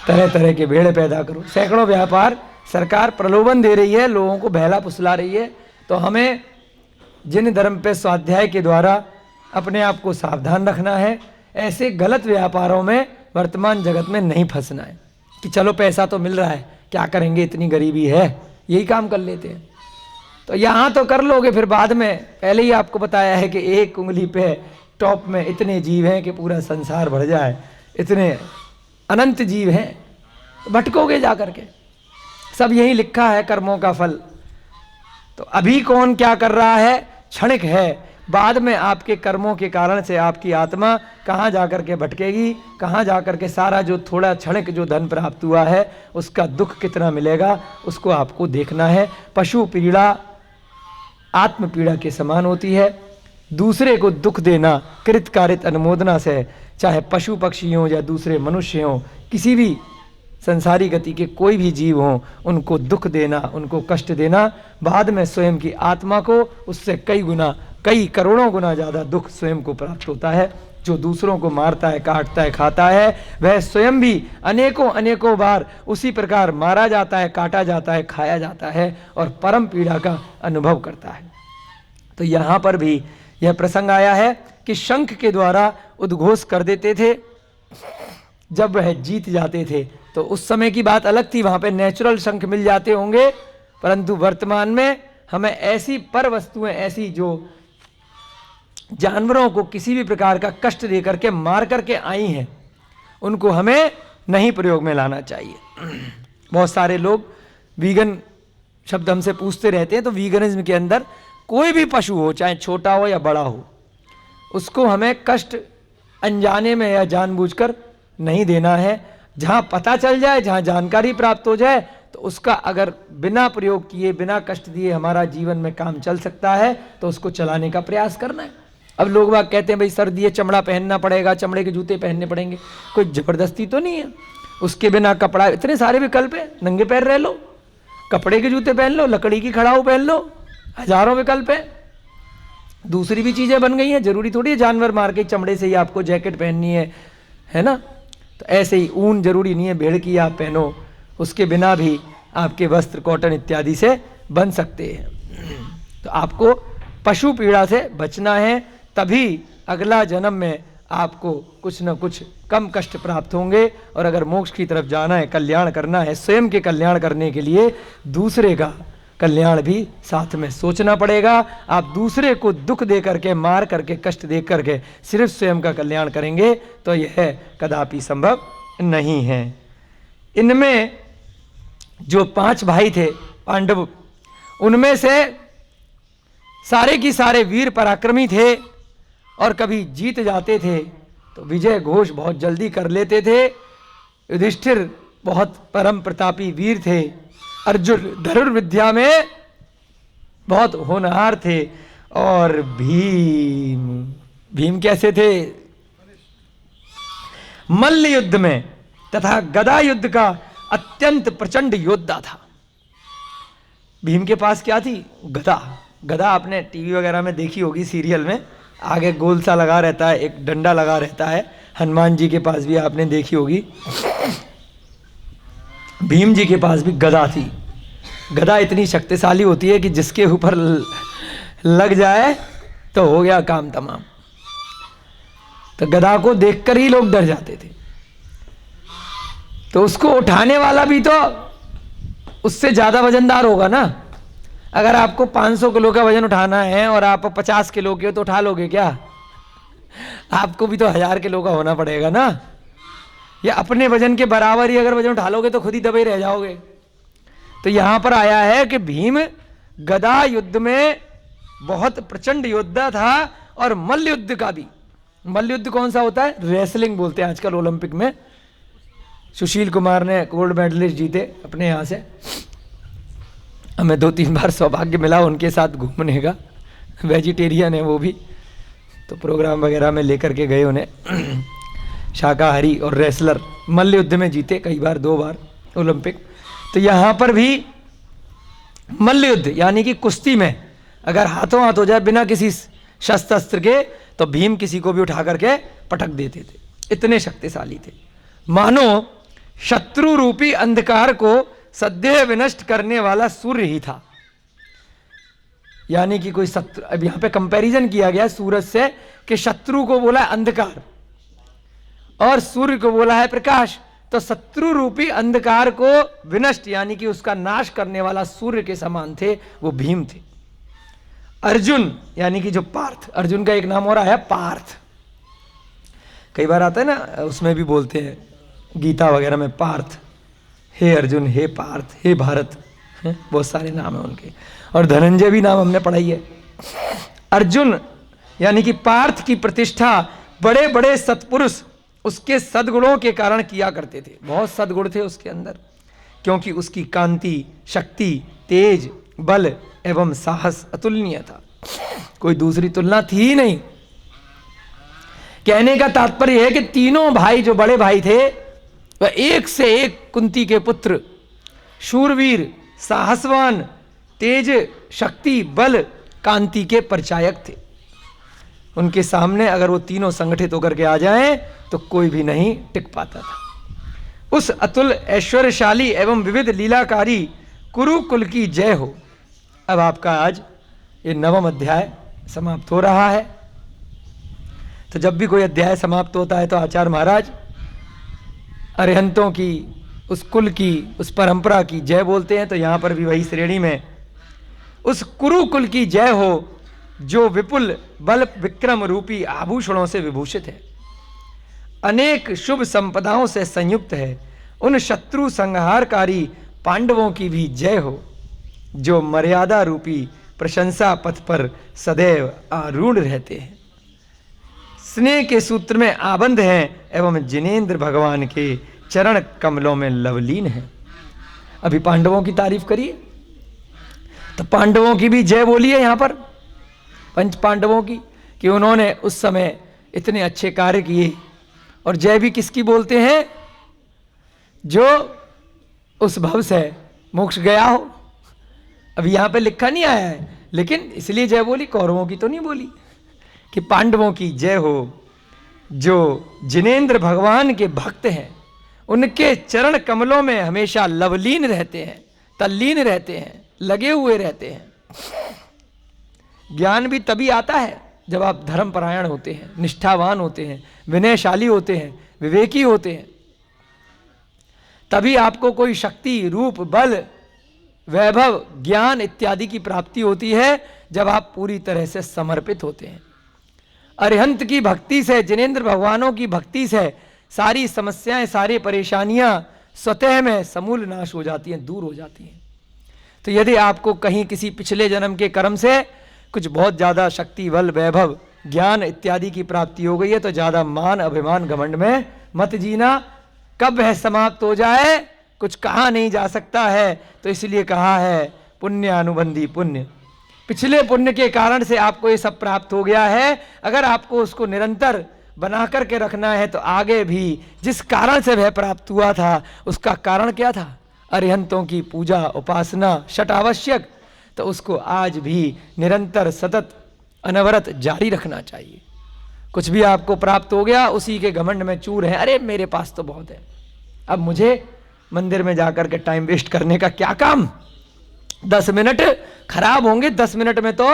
तरह तरह के भेड़े पैदा करो। सैकड़ों व्यापार सरकार प्रलोभन दे रही है, लोगों को बहला फुसला रही है। तो हमें जिन धर्म पे स्वाध्याय के द्वारा अपने आप को सावधान रखना है, ऐसे गलत व्यापारों में वर्तमान जगत में नहीं फंसना है कि चलो पैसा तो मिल रहा है, क्या करेंगे, इतनी गरीबी है, यही काम कर लेते हैं। तो यहाँ तो कर लोगे, फिर बाद में, पहले ही आपको बताया है कि एक उंगली पे टॉप में इतने जीव हैं कि पूरा संसार भर जाए, इतने अनंत जीव हैं, तो भटकोगे जा करके। सब यही लिखा है, कर्मों का फल। तो अभी कौन क्या कर रहा है क्षणिक है, बाद में आपके कर्मों के कारण से आपकी आत्मा कहाँ जाकर के भटकेगी, कहाँ जाकर के सारा जो थोड़ा क्षणिक जो धन प्राप्त हुआ है उसका दुख कितना मिलेगा, उसको आपको देखना है। पशु पीड़ा आत्म पीड़ा के समान होती है। दूसरे को दुख देना कृत कारित अनुमोदना से, चाहे पशु पक्षी हों या दूसरे मनुष्य हों, किसी भी संसारी गति के कोई भी जीव हों, उनको दुख देना, उनको कष्ट देना, बाद में स्वयं की आत्मा को उससे कई गुना, कई करोड़ों गुना ज़्यादा दुख स्वयं को प्राप्त होता है। जो दूसरों को मारता है, काटता है, खाता है, वह स्वयं भी अनेकों बार उसी प्रकार मारा जाता है, काटा जाता है, खाया जाता है और परम पीड़ा का अनुभव करता है। तो यहाँ पर भी यह प्रसंग आया है कि शंख के द्वारा उद्घोष कर देते थे जब वह जीत जाते थे। तो उस समय की बात अलग थी, वहाँ पे नेचुरल शंख मिल जाते होंगे, परंतु वर्तमान में हमें ऐसी पर वस्तुएं, ऐसी जो जानवरों को किसी भी प्रकार का कष्ट दे करके मार करके आई हैं, उनको हमें नहीं प्रयोग में लाना चाहिए। बहुत सारे लोग वीगन शब्द हमसे पूछते रहते हैं। तो वीगनिज्म के अंदर कोई भी पशु हो, चाहे छोटा हो या बड़ा हो, उसको हमें कष्ट अनजाने में या जानबूझकर नहीं देना है। जहाँ पता चल जाए, जहाँ जानकारी प्राप्त हो जाए, तो उसका अगर बिना प्रयोग किए, बिना कष्ट दिए हमारा जीवन में काम चल सकता है, तो उसको चलाने का प्रयास करना है। अब लोग बाग कहते हैं भाई सर्दी है, चमड़ा पहनना पड़ेगा, चमड़े के जूते पहनने पड़ेंगे। कोई जबरदस्ती तो नहीं है, उसके बिना कपड़ा, इतने सारे विकल्प है, नंगे पैर रह लो, कपड़े के जूते पहन लो, लकड़ी की खड़ाऊ पहन लो, हजारों विकल्प है। दूसरी भी चीज़ें बन गई हैं, जरूरी थोड़ी है जानवर मार के चमड़े से ही आपको जैकेट पहननी है ना। तो ऐसे ही ऊन जरूरी नहीं है भेड़ की आप पहनो, उसके बिना भी आपके वस्त्र कॉटन इत्यादि से बन सकते हैं। तो आपको पशु पीड़ा से बचना है, तभी अगला जन्म में आपको कुछ न कुछ कम कष्ट प्राप्त होंगे। और अगर मोक्ष की तरफ जाना है, कल्याण करना है, स्वयं के कल्याण करने के लिए दूसरे का कल्याण भी साथ में सोचना पड़ेगा। आप दूसरे को दुख दे करके, मार करके, कष्ट दे करके सिर्फ स्वयं का कल्याण करेंगे तो यह कदापि संभव नहीं है। इनमें जो 5 भाई थे पांडव, उनमें से सारे की सारे वीर पराक्रमी थे और कभी जीत जाते थे तो विजय घोष बहुत जल्दी कर लेते थे। युधिष्ठिर बहुत परम प्रतापी वीर थे। अर्जुन धनुर्विद्या में बहुत होनहार थे। और भीम कैसे थे? मल्ल युद्ध में तथा गदा युद्ध का अत्यंत प्रचंड योद्धा था। भीम के पास क्या थी? गदा। गदा आपने टीवी वगैरह में देखी होगी, सीरियल में आगे गोल सा लगा रहता है, एक डंडा लगा रहता है। हनुमान जी के पास भी आपने देखी होगी। भीम जी के पास भी गदा थी। गदा इतनी शक्तिशाली होती है कि जिसके ऊपर लग जाए तो हो गया काम तमाम। तो गदा को देखकर ही लोग डर जाते थे। तो उसको उठाने वाला भी तो उससे ज्यादा वजनदार होगा ना। अगर आपको 500 किलो का वजन उठाना है और आप 50 किलो के हो तो उठा लोगे क्या? आपको भी तो 1000 किलो का होना पड़ेगा ना। या अपने वजन के बराबर ही अगर वजन उठा लोगे तो खुद ही दबे रह जाओगे। तो यहां पर आया है कि भीम गदा युद्ध में बहुत प्रचंड योद्धा था और मल्ल युद्ध का भी। मल्ल युद्ध कौन सा होता है? रेसलिंग बोलते हैं आजकल ओलंपिक में। सुशील कुमार ने गोल्ड मेडलिस्ट जीते अपने यहाँ से। हमें 2-3 बार सौभाग्य मिला उनके साथ घूमने का। वेजिटेरियन है वो भी, तो प्रोग्राम वगैरह में लेकर के गए उन्हें। शाकाहारी और रेसलर, मल्ल युद्ध में जीते कई बार, 2 बार ओलंपिक। तो यहाँ पर भी मल्ल युद्ध यानी कि कुश्ती में अगर हाथों हाथ हो जाए बिना किसी शस्त्र अस्त्र के तो भीम किसी को भी उठा करके पटक देते थे। इतने शक्तिशाली थे। मानो शत्रु रूपी अंधकार को सदैव विनष्ट करने वाला सूर्य ही था। यानी कि कोई शत्रु, अब यहां पे कंपैरिजन किया गया सूरज से कि शत्रु को बोला अंधकार और सूर्य को बोला है प्रकाश। तो शत्रु रूपी अंधकार को विनष्ट यानी कि उसका नाश करने वाला सूर्य के समान थे, वो भीम थे। अर्जुन यानी कि जो पार्थ, अर्जुन का एक नाम और आया पार्थ। कई बार आता है ना, उसमें भी बोलते हैं गीता वगैरह में पार्थ, हे अर्जुन, हे पार्थ, हे भारत, बहुत सारे नाम है उनके। और धनंजय भी नाम हमने पढ़ाई है। अर्जुन यानी कि पार्थ की प्रतिष्ठा बड़े बड़े सत्पुरुष उसके सद्गुणों के कारण किया करते थे। बहुत सद्गुण थे उसके अंदर, क्योंकि उसकी कांति, शक्ति, तेज, बल एवं साहस अतुलनीय था। कोई दूसरी तुलना थी ही नहीं। कहने का तात्पर्य है कि तीनों भाई जो बड़े भाई थे वह एक से एक कुंती के पुत्र, शूरवीर, साहसवान, तेज, शक्ति, बल, कांति के परिचायक थे। उनके सामने अगर वो तीनों संगठित होकर के आ जाएं तो कोई भी नहीं टिक पाता था। उस अतुल ऐश्वर्यशाली एवं विविध लीलाकारी कुरुकुल की जय हो। अब आपका आज ये 9वां अध्याय समाप्त हो रहा है। तो जब भी कोई अध्याय समाप्त होता है तो आचार्य महाराज अरिहंतों की, उस कुल की, उस परंपरा की जय बोलते हैं। तो यहां पर भी वही श्रेणी में उस कुरुकुल की जय हो जो विपुल बल विक्रम रूपी आभूषणों से विभूषित है, अनेक शुभ संपदाओं से संयुक्त है। उन शत्रु संहारकारी पांडवों की भी जय हो जो मर्यादा रूपी प्रशंसा पथ पर सदैव आरूढ़ रहते हैं, स्नेह के सूत्र में आबंध हैं एवं जिनेंद्र भगवान के चरण कमलों में लवलीन हैं। अभी पांडवों की तारीफ करिए तो पांडवों की भी जय बोली है यहां पर, पंच पांडवों की, कि उन्होंने उस समय इतने अच्छे कार्य किए। और जय भी किसकी बोलते हैं? जो उस भव से मोक्ष गया हो। अभी यहां पे लिखा नहीं आया है, लेकिन इसलिए जय बोली, कौरवों की तो नहीं बोली। कि पांडवों की जय हो जो जिनेंद्र भगवान के भक्त हैं, उनके चरण कमलों में हमेशा लवलीन रहते हैं, तल्लीन रहते हैं, लगे हुए रहते हैं। ज्ञान भी तभी आता है जब आप धर्मपरायण होते हैं, निष्ठावान होते हैं, विनयशाली होते हैं, विवेकी होते हैं। तभी आपको कोई शक्ति, रूप, बल, वैभव, ज्ञान इत्यादि की प्राप्ति होती है जब आप पूरी तरह से समर्पित होते हैं। अरिहंत की भक्ति से, जिनेंद्र भगवानों की भक्ति से सारी समस्याएं, सारी परेशानियां स्वतः में समूल नाश हो जाती हैं, दूर हो जाती हैं। तो यदि आपको कहीं किसी पिछले जन्म के कर्म से कुछ बहुत ज़्यादा शक्ति, बल, वैभव, ज्ञान इत्यादि की प्राप्ति हो गई है तो ज़्यादा मान, अभिमान, घमंड में मत जीना। कब वह समाप्त हो जाए कुछ कहा नहीं जा सकता है। तो इसलिए कहा है पुण्य अनुबंधी पुण्य। पिछले पुण्य के कारण से आपको ये सब प्राप्त हो गया है। अगर आपको उसको निरंतर बना करके रखना है तो आगे भी जिस कारण से वह प्राप्त हुआ था उसका कारण क्या था? अरिहंतों की पूजा, उपासना, षट आवश्यक। तो उसको आज भी निरंतर, सतत, अनवरत जारी रखना चाहिए। कुछ भी आपको प्राप्त हो गया, उसी के घमंड में चूर है, अरे मेरे पास तो बहुत है, अब मुझे मंदिर में जाकर के टाइम वेस्ट करने का क्या काम। 10 मिनट खराब होंगे, 10 मिनट में तो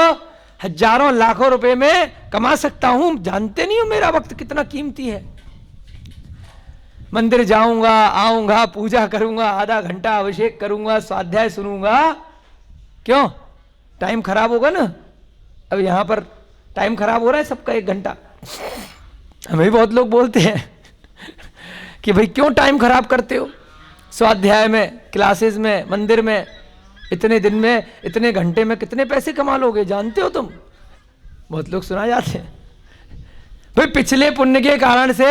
हजारों लाखों रुपए में कमा सकता हूं। जानते नहीं हो मेरा वक्त कितना कीमती है। मंदिर जाऊंगा, आऊंगा, पूजा करूंगा, आधा घंटा अभिषेक करूंगा, स्वाध्याय सुनूंगा, क्यों? टाइम खराब होगा ना। अब यहां पर टाइम खराब हो रहा है सबका 1 घंटा। हमें भी बहुत लोग बोलते हैं कि भाई क्यों टाइम खराब करते हो, स्वाध्याय में, क्लासेस में, मंदिर में, इतने दिन में, इतने घंटे में कितने पैसे कमा लोगे, जानते हो तुम? बहुत लोग सुना जाते हैं। भाई पिछले पुण्य के कारण से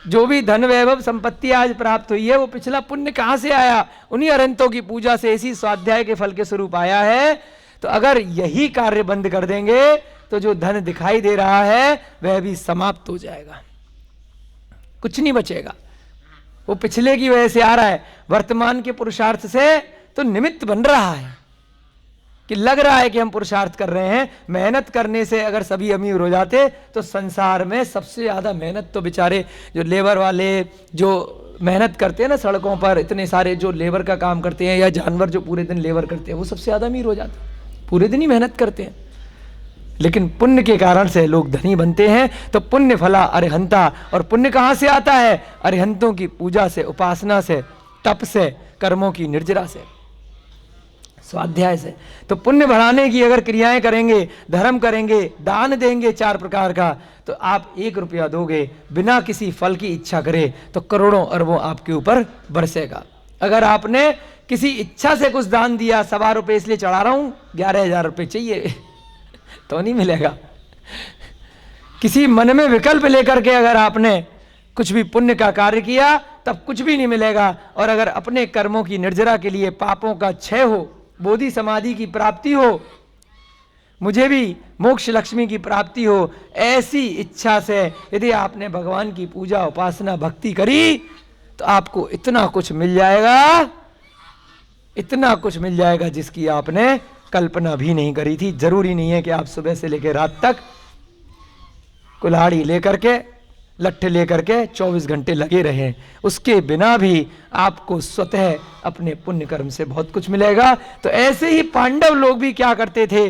जो भी धन, वैभव, संपत्ति आज प्राप्त हुई है वो पिछला पुण्य कहां से आया? उन्हीं अरिहंतों की पूजा से, इसी स्वाध्याय के फल के स्वरूप आया है। तो अगर यही कार्य बंद कर देंगे तो जो धन दिखाई दे रहा है वह भी समाप्त हो जाएगा, कुछ नहीं बचेगा। वो पिछले की वजह से आ रहा है, वर्तमान के पुरुषार्थ से तो निमित्त बन रहा है कि लग रहा है कि हम पुरुषार्थ कर रहे हैं। मेहनत करने से अगर सभी अमीर हो जाते तो संसार में सबसे ज्यादा मेहनत तो बेचारे जो लेबर वाले, जो मेहनत करते हैं ना सड़कों पर, इतने सारे जो लेबर का काम करते हैं, या जानवर जो पूरे दिन लेबर करते हैं, वो सबसे ज्यादा अमीर हो जाते हैं, पूरे दिन ही मेहनत करते हैं। लेकिन पुण्य के कारण से लोग धनी बनते हैं। तो पुण्य फला अरिहंता। और पुण्य कहां से आता है? अरिहंतों की पूजा से, उपासना से, तप से, कर्मों की निर्जरा से, स्वाध्याय से। तो पुण्य बढ़ाने की अगर क्रियाएं करेंगे, धर्म करेंगे, दान देंगे 4 प्रकार का, तो आप 1 रुपया दोगे बिना किसी फल की इच्छा करे तो करोड़ों अरबों आपके ऊपर बरसेगा। अगर आपने किसी इच्छा से कुछ दान दिया, 1.25 रुपये इसलिए चढ़ा रहा हूं, 11,000 रुपये चाहिए तो नहीं मिलेगा। किसी मन में विकल्प लेकर के अगर आपने कुछ भी पुण्य का कार्य किया तब कुछ भी नहीं मिलेगा। और अगर अपने कर्मों की निर्जरा के लिए पापों का क्षय हो, बोधि समाधि की प्राप्ति हो, मुझे भी मोक्ष लक्ष्मी की प्राप्ति हो, ऐसी इच्छा से यदि आपने भगवान की पूजा, उपासना, भक्ति करी तो आपको इतना कुछ मिल जाएगा, इतना कुछ मिल जाएगा जिसकी आपने कल्पना भी नहीं करी थी। जरूरी नहीं है कि आप सुबह से लेकर रात तक कुल्हाड़ी लेकर के, लट्ठे लेकर के 24 घंटे लगे रहे। उसके बिना भी आपको स्वतः अपने पुण्य कर्म से बहुत कुछ मिलेगा। तो ऐसे ही पांडव लोग भी क्या करते थे,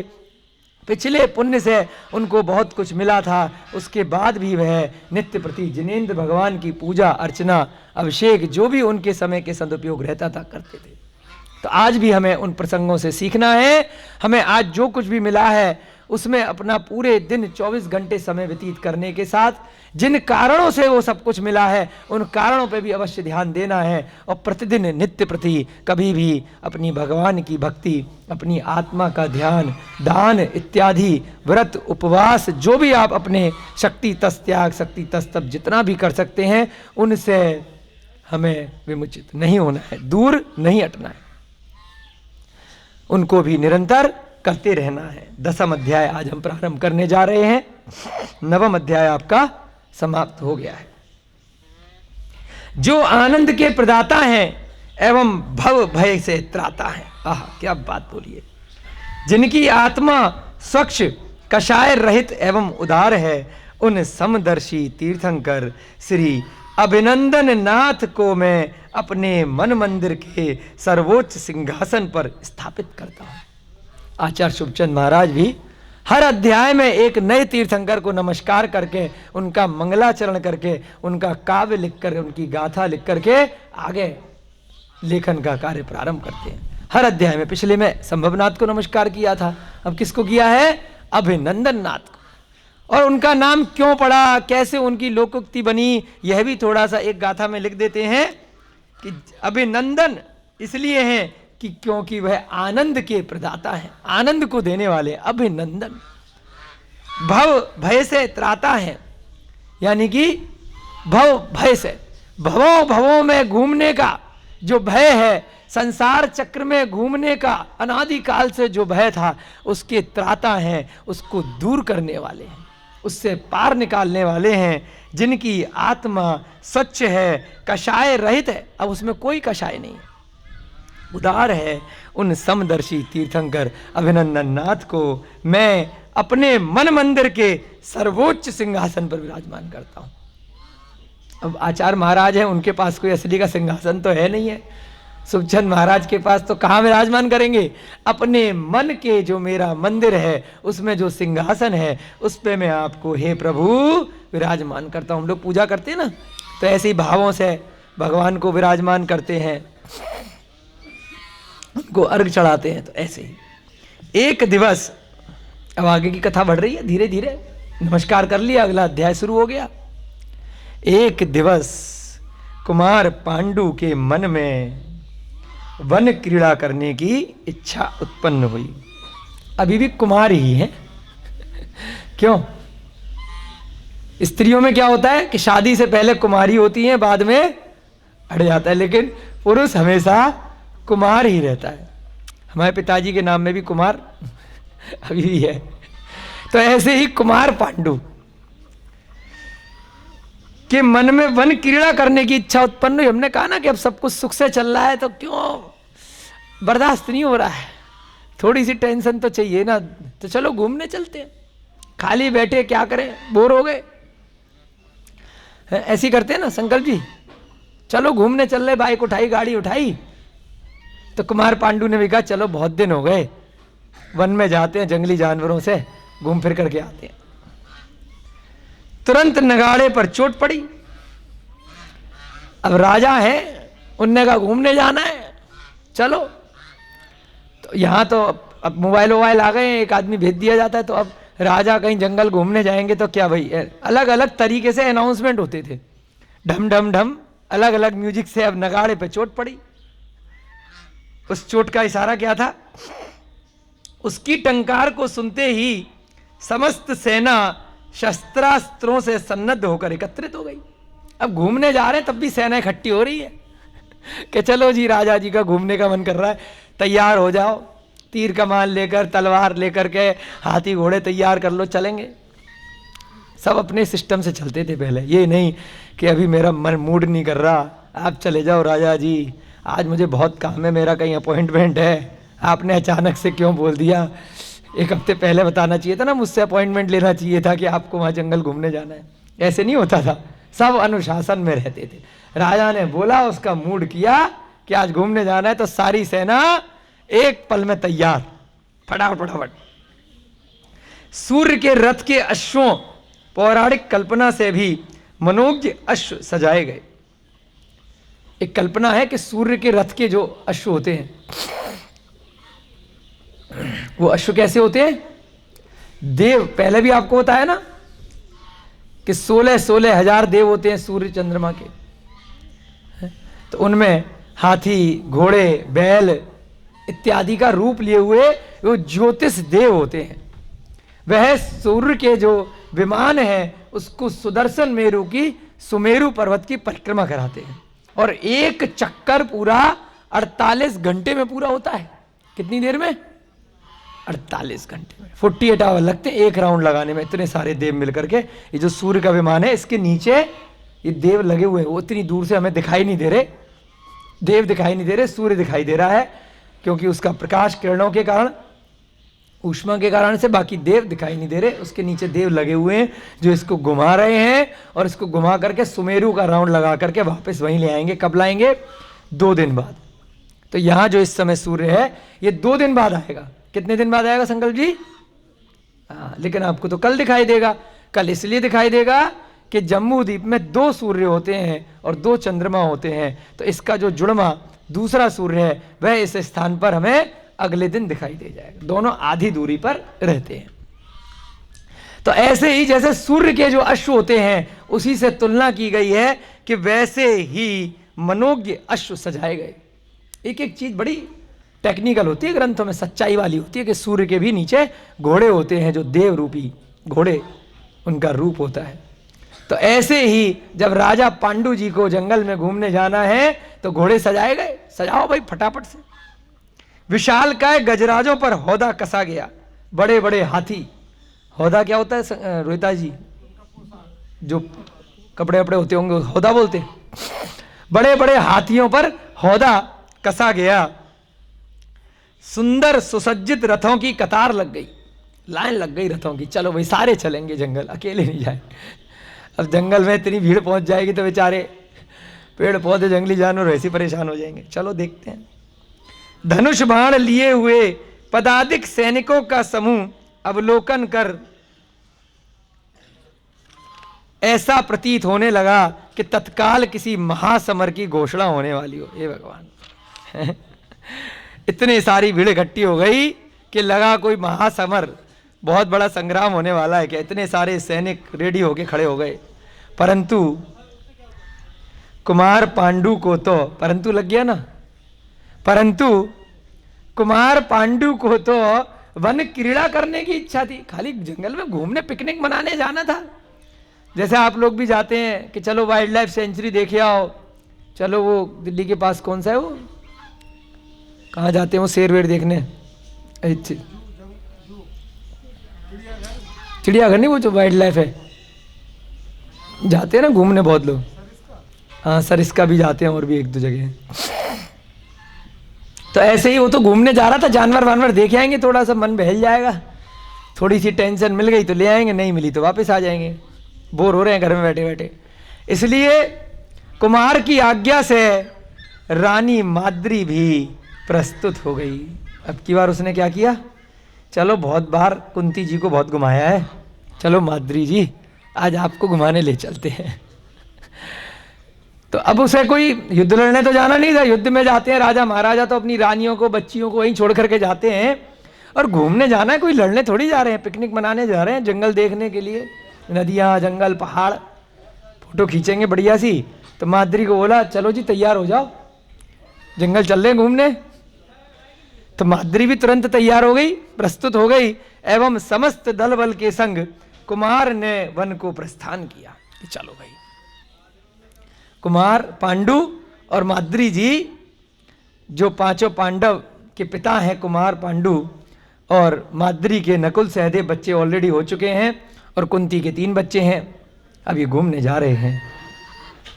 पिछले पुण्य से उनको बहुत कुछ मिला था, उसके बाद भी वह नित्य प्रति जिनेंद्र भगवान की पूजा, अर्चना, अभिषेक जो भी उनके समय के सदुपयोग रहता था करते थे। तो आज भी हमें उन प्रसंगों से सीखना है। हमें आज जो कुछ भी मिला है उसमें अपना पूरे दिन 24 घंटे समय व्यतीत करने के साथ जिन कारणों से वो सब कुछ मिला है उन कारणों पे भी अवश्य ध्यान देना है। और प्रतिदिन नित्य प्रति कभी भी अपनी भगवान की भक्ति, अपनी आत्मा का ध्यान, दान इत्यादि, व्रत, उपवास, जो भी आप अपने शक्ति तस त्याग, शक्ति तस तप जितना भी कर सकते हैं उनसे हमें विमुचित नहीं होना है, दूर नहीं हटना है, उनको भी निरंतर करते रहना है। 10वां अध्याय आज हम प्रारंभ करने जा रहे हैं। 9वां अध्याय आपका समाप्त हो गया है। जो आनंद के प्रदाता हैं एवं भव भय से त्राता है। आह क्या बात बोलिए। जिनकी आत्मा स्वच्छ, कषाय रहित एवं उदार है, उन समदर्शी तीर्थंकर श्री अभिनंदन नाथ को मैं अपने मन मंदिर के सर्वोच्च सिंहासन पर स्थापित करता हूं। आचार्य शुभचंद महाराज भी हर अध्याय में एक नए तीर्थंकर को नमस्कार करके, उनका मंगलाचरण करके, उनका काव्य लिख कर, उनकी गाथा लिख करके आगे लेखन का कार्य प्रारंभ करते हैं। हर अध्याय में। पिछले में संभवनाथ को नमस्कार किया था, अब किसको किया है? अभिनंदन नाथ को। और उनका नाम क्यों पड़ा, कैसे उनकी लोकोक्ति बनी, यह भी थोड़ा सा एक गाथा में लिख देते हैं कि अभिनंदन इसलिए हैं कि क्योंकि वह आनंद के प्रदाता हैं, आनंद को देने वाले। अभिनंदन भव भय से त्राता है, यानी कि भव भय से, भवों भवों में घूमने का जो भय है, संसार चक्र में घूमने का अनादिकाल से जो भय था, उसके त्राता हैं, उसको दूर करने वाले हैं, उससे पार निकालने वाले हैं, जिनकी आत्मा स्वच्छ है, कषाय रहित है। अब उसमें कोई कषाय नहीं है, उदार है। उन समदर्शी तीर्थंकर अभिनंदन नाथ को मैं अपने मन मंदिर के सर्वोच्च सिंहासन पर विराजमान करता हूं। अब आचार्य महाराज हैं, उनके पास कोई असली का सिंहासन तो है नहीं है, सुखचंद महाराज के पास, तो कहाँ विराजमान करेंगे? अपने मन के जो मेरा मंदिर है, उसमें जो सिंहासन है, उस पे मैं आपको हे प्रभु विराजमान करता हूँ। हम लोग पूजा करते हैं ना, तो ऐसे ही भावों से भगवान को विराजमान करते हैं, उनको अर्घ चढ़ाते हैं। तो ऐसे ही एक दिवस, अब आगे की कथा बढ़ रही है धीरे धीरे, नमस्कार कर लिया, अगला अध्याय शुरू हो गया। एक दिवस कुमार पांडु के मन में वन क्रीड़ा करने की इच्छा उत्पन्न हुई। अभी भी कुमार ही है क्यों? स्त्रियों में क्या होता है कि शादी से पहले कुमारी होती हैं, बाद में अड़ जाता है, लेकिन पुरुष हमेशा कुमार ही रहता है। हमारे पिताजी के नाम में भी कुमार अभी भी है। तो ऐसे ही कुमार पांडु के मन में वन क्रीड़ा करने की इच्छा उत्पन्न हुई। हमने कहा ना कि अब सब कुछ सुख से चल रहा है, तो क्यों बर्दाश्त नहीं हो रहा है, थोड़ी सी टेंशन तो चाहिए ना, तो चलो घूमने चलते हैं। खाली बैठे क्या करें, बोर हो गए, ऐसी करते हैं ना संकल्प जी, चलो घूमने चल रहे, बाइक उठाई, गाड़ी उठाई। तो कुमार पांडु ने भी कहा चलो बहुत दिन हो गए, वन में जाते हैं, जंगली जानवरों से घूम फिर करके आते हैं। तुरंत नगाड़े पर चोट पड़ी। अब राजा है, उनने कहा घूमने जाना है, चलो। तो यहाँ तो अब मोबाइल वोबाइल आ गए, एक आदमी भेज दिया जाता है। तो अब राजा कहीं जंगल घूमने जाएंगे तो क्या भाई, अलग अलग तरीके से अनाउंसमेंट होते थे, ढम ढम ढम, अलग अलग म्यूजिक से। अब नगाड़े पे चोट पड़ी। उस चोट का इशारा क्या था? उसकी टंकार को सुनते ही समस्त सेना शस्त्रास्त्रों से सन्नद्ध होकर एकत्रित हो गई। अब घूमने जा रहे हैं, तब भी सेना इकट्ठी हो रही है कि चलो जी, राजा जी का घूमने का मन कर रहा है, तैयार हो जाओ, तीर कमान लेकर, तलवार लेकर के, हाथी घोड़े तैयार कर लो, चलेंगे। सब अपने सिस्टम से चलते थे पहले, ये नहीं कि अभी मेरा मन मूड नहीं कर रहा, आप चले जाओ राजा जी, आज मुझे बहुत काम है, मेरा कहीं अपॉइंटमेंट है, आपने अचानक से क्यों बोल दिया, एक हफ्ते पहले बताना चाहिए था ना, मुझसे अपॉइंटमेंट लेना चाहिए था कि आपको वहाँ जंगल घूमने जाना है। ऐसे नहीं होता था, सब अनुशासन में रहते थे। राजा ने बोला, उसका मूड किया कि आज घूमने जाना है, तो सारी सेना एक पल में तैयार, फटाफट फटाफट। सूर्य के रथ के अश्वों, पौराणिक कल्पना से भी मनोज्ञ अश्व सजाए गए। एक कल्पना है कि सूर्य के रथ के जो अश्व होते हैं, वो अश्व कैसे होते हैं? देव, पहले भी आपको बताया ना कि 16 हजार देव होते हैं सूर्य चंद्रमा के। तो उनमें हाथी, घोड़े, बैल इत्यादि का रूप लिए हुए वो ज्योतिष देव होते हैं। वह सूर्य के जो विमान है, उसको सुदर्शन मेरु की, सुमेरु पर्वत की परिक्रमा कराते हैं, और एक चक्कर पूरा 48 घंटे में पूरा होता है। कितनी देर में? 48 घंटे में। 48 आवर लगते हैं एक राउंड लगाने में। इतने सारे देव मिलकर के, ये जो सूर्य का विमान है, इसके नीचे ये देव लगे हुए हैं, वो इतनी दूर से हमें दिखाई नहीं दे रहे, देव दिखाई नहीं दे रहे, सूर्य दिखाई दे रहा है, क्योंकि उसका प्रकाश किरणों के कारण, ऊष्मा के कारण से बाकी देव दिखाई नहीं दे रहे। उसके नीचे देव लगे हुए हैं जो इसको घुमा रहे हैं, और इसको घुमा करके सुमेरु का राउंड लगा करके वापस वहीं ले आएंगे। कब लाएंगे? 2 दिन बाद। तो यहाँ जो इस समय सूर्य है, ये 2 दिन बाद आएगा। कितने दिन बाद आएगा संकल्प जी? हाँ, लेकिन आपको तो कल दिखाई देगा। कल इसलिए दिखाई देगा कि जम्बू द्वीप में 2 सूर्य होते हैं और 2 चंद्रमा होते हैं, तो इसका जो जुड़वा दूसरा सूर्य है वह इस स्थान पर हमें अगले दिन दिखाई दे जाएगा। दोनों आधी दूरी पर रहते हैं। तो ऐसे ही जैसे सूर्य के जो अश्व होते हैं उसी से तुलना की गई है कि वैसे ही मनोज्ञ अश्व सजाए गए। एक एक चीज बड़ी टेक्निकल होती है, ग्रंथों में सच्चाई वाली होती है कि सूर्य के भी नीचे घोड़े होते हैं जो देव रूपी घोड़े उनका रूप होता है। तो ऐसे ही जब राजा पांडु जी को जंगल में घूमने जाना है तो घोड़े सजाए गए। सजाओ भाई फटाफट से। विशालकाय गजराजों पर हौदा कसा गया, बड़े बड़े हाथी। हौदा क्या होता है रोहिता जी? जो कपड़े वपड़े होते होंगे हौदा बोलते हैं। बड़े बड़े हाथियों पर हौदा कसा गया। सुंदर सुसज्जित रथों की कतार लग गई, लाइन लग गई रथों की। चलो भाई सारे चलेंगे जंगल, अकेले नहीं जाए। अब जंगल में इतनी भीड़ पहुंच जाएगी तो बेचारे पेड़ पौधे जंगली जानवर वैसे परेशान हो जाएंगे। चलो देखते हैं। धनुष बाण लिए हुए पदाधिक सैनिकों का समूह अवलोकन कर ऐसा प्रतीत होने लगा कि तत्काल किसी महासमर की घोषणा होने वाली हो। हे भगवान इतनी सारी भीड़ इकट्ठी हो गई कि लगा कोई महासमर, बहुत बड़ा संग्राम होने वाला है। क्या इतने सारे सैनिक रेडी होके खड़े हो गए। परंतु कुमार पांडु को तो, परंतु लग गया ना, परंतु कुमार पांडु को तो वन क्रीड़ा करने की इच्छा थी। खाली जंगल में घूमने पिकनिक मनाने जाना था। जैसे आप लोग भी जाते हैं कि चलो वाइल्ड लाइफ सेंचुरी देखे आओ, चलो वो दिल्ली के पास कौन सा है वो, कहाँ जाते हैं वो शेर वेर देखने, चिड़ियाघर नहीं, वो जो वाइल्ड लाइफ है जाते हैं ना घूमने बहुत लोग। हाँ सरिस्का भी जाते हैं और भी एक दो जगह। तो ऐसे ही वो तो घूमने जा रहा था, जानवर वानवर देख आएंगे, थोड़ा सा मन बहल जाएगा। थोड़ी सी टेंशन मिल गई तो ले आएंगे, नहीं मिली तो वापस आ जाएंगे। बोर हो रहे हैं घर में बैठे बैठे। इसलिए कुमार की आज्ञा से रानी माद्री भी प्रस्तुत हो गई। अब की बार उसने क्या किया, चलो बहुत बार कुंती जी को बहुत घुमाया है, चलो माद्री जी आज आपको घुमाने ले चलते हैं। तो अब उसे कोई युद्ध लड़ने तो जाना नहीं था। युद्ध में जाते हैं राजा महाराजा तो अपनी रानियों को बच्चियों को वहीं छोड़ करके जाते हैं, और घूमने जाना है, कोई लड़ने थोड़ी जा रहे हैं, पिकनिक मनाने जा रहे हैं, जंगल देखने के लिए, नदियाँ जंगल पहाड़ फोटो खींचेंगे बढ़िया सी। तो माद्री को बोला चलो जी तैयार हो जाओ, जंगल चल रहे घूमने। तो माद्री भी तुरंत तैयार हो गई, प्रस्तुत हो गई, एवं समस्त दल बल के संग कुमार ने वन को प्रस्थान किया कि चलो भाई। कुमार पांडु और माद्री जी जो पांचों पांडव के पिता हैं, कुमार पांडु और माद्री के नकुल सहदेव बच्चे ऑलरेडी हो चुके हैं, और कुंती के 3 बच्चे हैं। अब ये घूमने जा रहे हैं।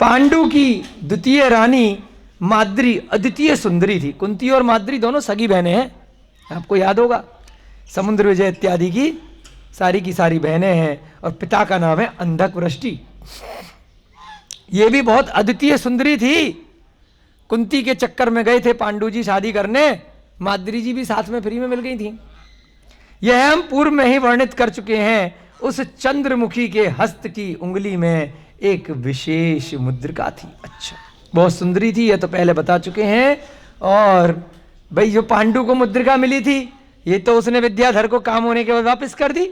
पांडु की द्वितीय रानी माद्री अद्वितीय सुंदरी थी। कुंती और माद्री दोनों सगी बहनें हैं, आपको याद होगा, समुद्र विजय इत्यादि की सारी बहनें हैं, और पिता का नाम है अंधक वृष्टि। ये भी बहुत अद्वितीय सुंदरी थी। कुंती के चक्कर में गए थे पांडु जी शादी करने, माद्री जी भी साथ में फ्री में मिल गई थी। यह हम पूर्व में ही वर्णित कर चुके हैं। उस चंद्रमुखी के हस्त की उंगली में एक विशेष मुद्रिका थी। अच्छा, बहुत सुंदरी थी, यह तो पहले बता चुके हैं। और भाई जो पांडु को मुद्रिका मिली थी, ये तो उसने विद्याधर को काम होने के बाद वापस कर दी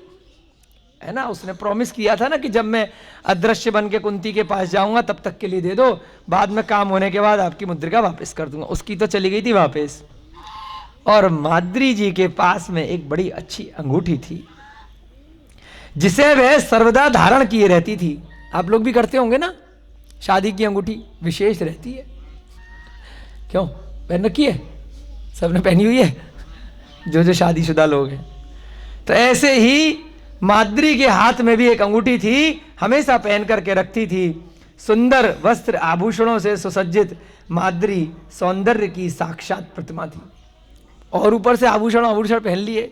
है ना। उसने प्रॉमिस किया था ना कि जब मैं अदृश्य बन के कुंती के पास जाऊंगा तब तक के लिए दे दो, बाद में काम होने के बाद आपकी मुद्रिका वापस कर दूंगा। उसकी तो चली गई थी वापस। और माद्री जी के पास में एक बड़ी अच्छी अंगूठी थी जिसे वह सर्वदा धारण किए रहती थी। आप लोग भी करते होंगे ना, शादी की अंगूठी विशेष रहती है। क्यों पहन रखी है? सबने पहनी हुई है, जो शादीशुदा लोग हैं। तो ऐसे ही माद्री के हाथ में भी एक अंगूठी थी, हमेशा पहन करके रखती थी। सुंदर वस्त्र आभूषणों से सुसज्जित माद्री सौंदर्य की साक्षात प्रतिमा थी। और ऊपर से आभूषण पहन लिए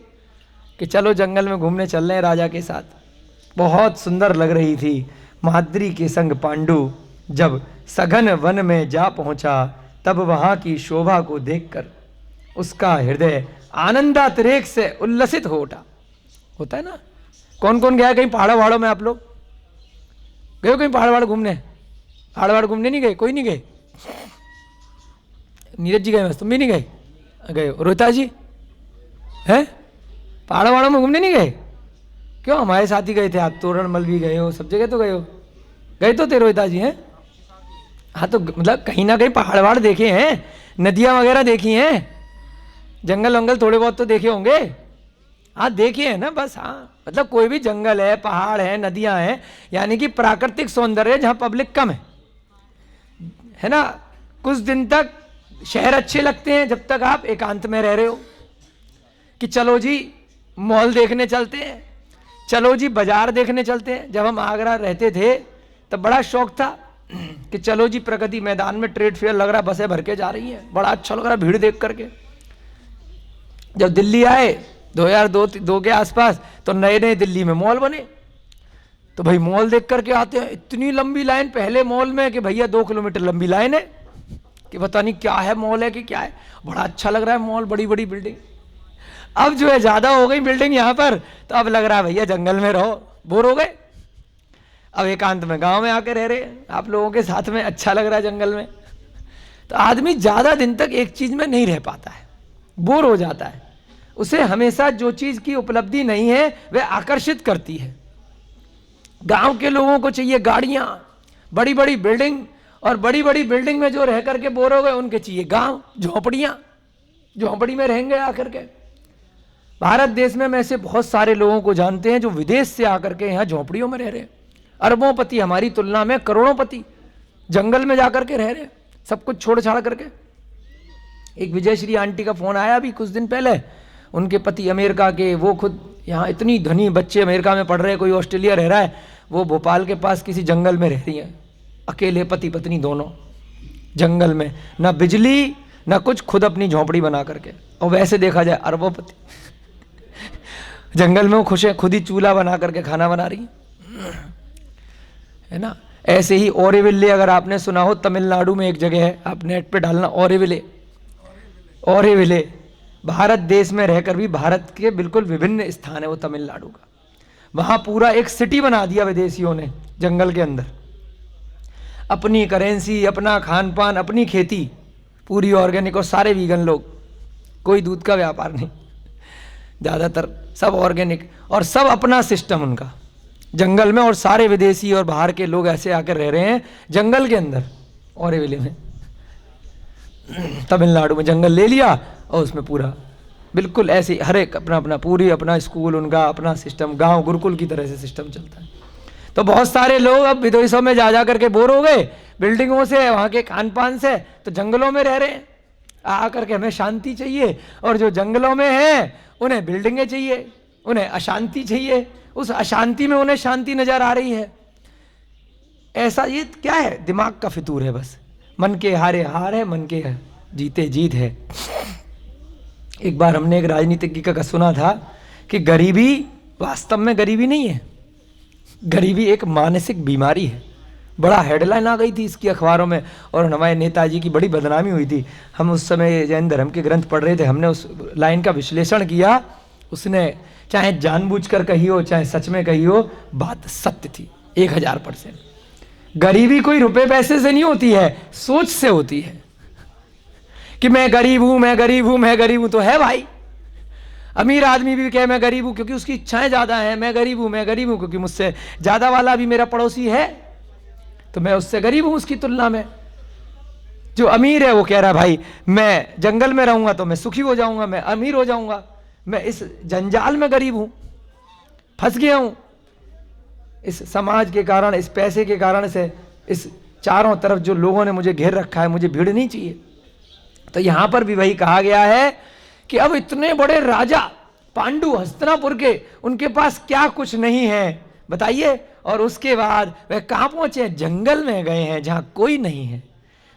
कि चलो जंगल में घूमने चल रहे हैं राजा के साथ। बहुत सुंदर लग रही थी। माद्री के संग पांडु जब सघन वन में जा पहुंचा, तब वहां की शोभा को देखकर उसका हृदय आनंदातिरेक से उल्लसित हो उठा। होता है ना, कौन कौन गया कहीं पहाड़ों वहाड़ों में? आप लोग गए कहीं पहाड़ वहाड़ घूमने? पहाड़ वहाड़ घूमने नहीं गए? कोई नहीं गए? नीरज जी गए, तुम भी नहीं गए? गए हो। रोहिता जी हैं, पहाड़ वहाड़ों में घूमने नहीं गए? क्यों, हमारे साथ ही गए थे आप, तोरणमल भी गए हो, सब जगह तो गए हो। गए तो थे रोहिता जी हैं? हाँ तो मतलब कहीं ना कहीं पहाड़ वहाड़ देखे हैं, नदियाँ वगैरह देखी हैं, जंगल वंगल थोड़े बहुत तो देखे होंगे। हाँ देखे हैं ना बस। हाँ मतलब कोई भी जंगल है, पहाड़ है, नदियाँ हैं, यानी कि प्राकृतिक सौंदर्य जहाँ पब्लिक कम है ना। कुछ दिन तक शहर अच्छे लगते हैं जब तक आप एकांत में रह रहे हो, कि चलो जी मॉल देखने चलते हैं, चलो जी बाजार देखने चलते हैं। जब हम आगरा रहते थे तब बड़ा शौक था कि चलो जी प्रगति मैदान में ट्रेड फेयर लग रहा है, बसें भर के जा रही हैं, बड़ा अच्छा लग रहा है भीड़ देख करके। जब दिल्ली आए 2002 के आसपास तो नए नए दिल्ली में मॉल बने, तो भाई मॉल देख करके आते हैं, इतनी लंबी लाइन पहले मॉल में कि भैया 2 किलोमीटर लंबी लाइन है, कि पता नहीं क्या है, मॉल है कि क्या है, बड़ा अच्छा लग रहा है मॉल, बड़ी बड़ी बिल्डिंग। अब जो है ज्यादा हो गई बिल्डिंग यहाँ पर, तो अब लग रहा है भैया जंगल में रहो, बोर हो गए, अब एकांत में गांव में आके रह रहे हैं आप लोगों के साथ में, अच्छा लग रहा है जंगल में। तो आदमी ज्यादा दिन तक एक चीज में नहीं रह पाता है, बोर हो जाता है। उसे हमेशा जो चीज की उपलब्धि नहीं है वह आकर्षित करती है। गांव के लोगों को चाहिए गाड़ियां, बड़ी बड़ी बिल्डिंग, और बड़ी बड़ी बिल्डिंग में जो रह करके बोर हो गए उनके चाहिए गांव, झोपड़ियां, झोपड़ी में रहेंगे आकर के। भारत देश में ऐसे बहुत सारे लोगों को जानते हैं जो विदेश से आकर के यहाँ झोपड़ियों में रह रहे हैं, अरबोंपति हमारी तुलना में करोड़ोंपति जंगल में जाकर के रह रहे हैं, सब कुछ छोड़ छाड़ करके। एक विजयश्री आंटी का फोन आया अभी कुछ दिन पहले, उनके पति अमेरिका के, वो खुद यहाँ इतनी धनी, बच्चे अमेरिका में पढ़ रहे हैं, कोई ऑस्ट्रेलिया रह रहा है, वो भोपाल के पास किसी जंगल में रह रही हैं, अकेले पति पत्नी दोनों जंगल में, ना बिजली ना कुछ, खुद अपनी झोंपड़ी बना करके। और वैसे देखा जाए अरबोंपति जंगल में वो खुश है, खुद ही चूल्हा बना करके खाना बना रही है ना। ऐसे ही ओरेविले, अगर आपने सुना हो, तमिलनाडु में एक जगह है, आप नेट पे डालना ओरेविले, ओरेविले भारत देश में रहकर भी भारत के बिल्कुल विभिन्न स्थान है वो तमिलनाडु का। वहां पूरा एक सिटी बना दिया विदेशियों ने जंगल के अंदर, अपनी करेंसी, अपना खान पान, अपनी खेती पूरी ऑर्गेनिक, और सारे वीगन लोग, कोई दूध का व्यापार नहीं, ज़्यादातर सब ऑर्गेनिक, और सब अपना सिस्टम उनका जंगल में, और सारे विदेशी और बाहर के लोग ऐसे आकर रह रहे हैं जंगल के अंदर। ओरेविले में तमिलनाडु में जंगल ले लिया और उसमें पूरा बिल्कुल ऐसे हर एक अपना अपना, पूरी अपना स्कूल, उनका अपना सिस्टम, गांव गुरुकुल की तरह से सिस्टम चलता है। तो बहुत सारे लोग अब विदेशों में जा जा करके बोर हो गए बिल्डिंगों से, वहाँ के खान पान से, तो जंगलों में रह रहे हैं। आ करके हमें शांति चाहिए, और जो जंगलों में हैं उन्हें बिल्डिंगें चाहिए, उन्हें अशांति चाहिए, उस अशांति में उन्हें शांति नजर आ रही है। ऐसा ये क्या है, दिमाग का फितूर है बस, मन के हारे हार है, मन के जीते जीत है। एक बार हमने एक राजनीतिज्ञ का सुना था कि गरीबी वास्तव में गरीबी नहीं है, गरीबी एक मानसिक बीमारी है। बड़ा हेडलाइन आ गई थी इसकी अखबारों में, और हमारे नेताजी की बड़ी बदनामी हुई थी। हम उस समय जैन धर्म के ग्रंथ पढ़ रहे थे, हमने उस लाइन का विश्लेषण किया। उसने चाहे जानबूझकर कही हो चाहे सच में कही हो, बात सत्य थी 1000%। गरीबी कोई रुपए पैसे से नहीं होती है, सोच से होती है कि मैं गरीब हूं, मैं गरीब हूं, मैं गरीब हूं। तो है भाई, अमीर आदमी भी कहे मैं गरीब हूं क्योंकि उसकी इच्छाएं ज्यादा हैं, मैं गरीब हूं, मैं गरीब हूं क्योंकि मुझसे ज्यादा वाला भी मेरा पड़ोसी है तो मैं उससे गरीब हूं उसकी तुलना में। जो अमीर है वो कह रहा है भाई मैं जंगल में रहूंगा तो मैं सुखी हो जाऊंगा, मैं अमीर हो जाऊंगा, मैं इस जंजाल में गरीब हूं, फंस गया हूं इस समाज के कारण, इस पैसे के कारण से, इस चारों तरफ जो लोगों ने मुझे घेर रखा है, मुझे भीड़ नहीं चाहिए। तो यहां पर भी वही कहा गया है कि अब इतने बड़े राजा पांडु हस्तिनापुर के, उनके पास क्या कुछ नहीं है बताइए। और उसके बाद वह कहां पहुंचे, जंगल में गए हैं जहां कोई नहीं है,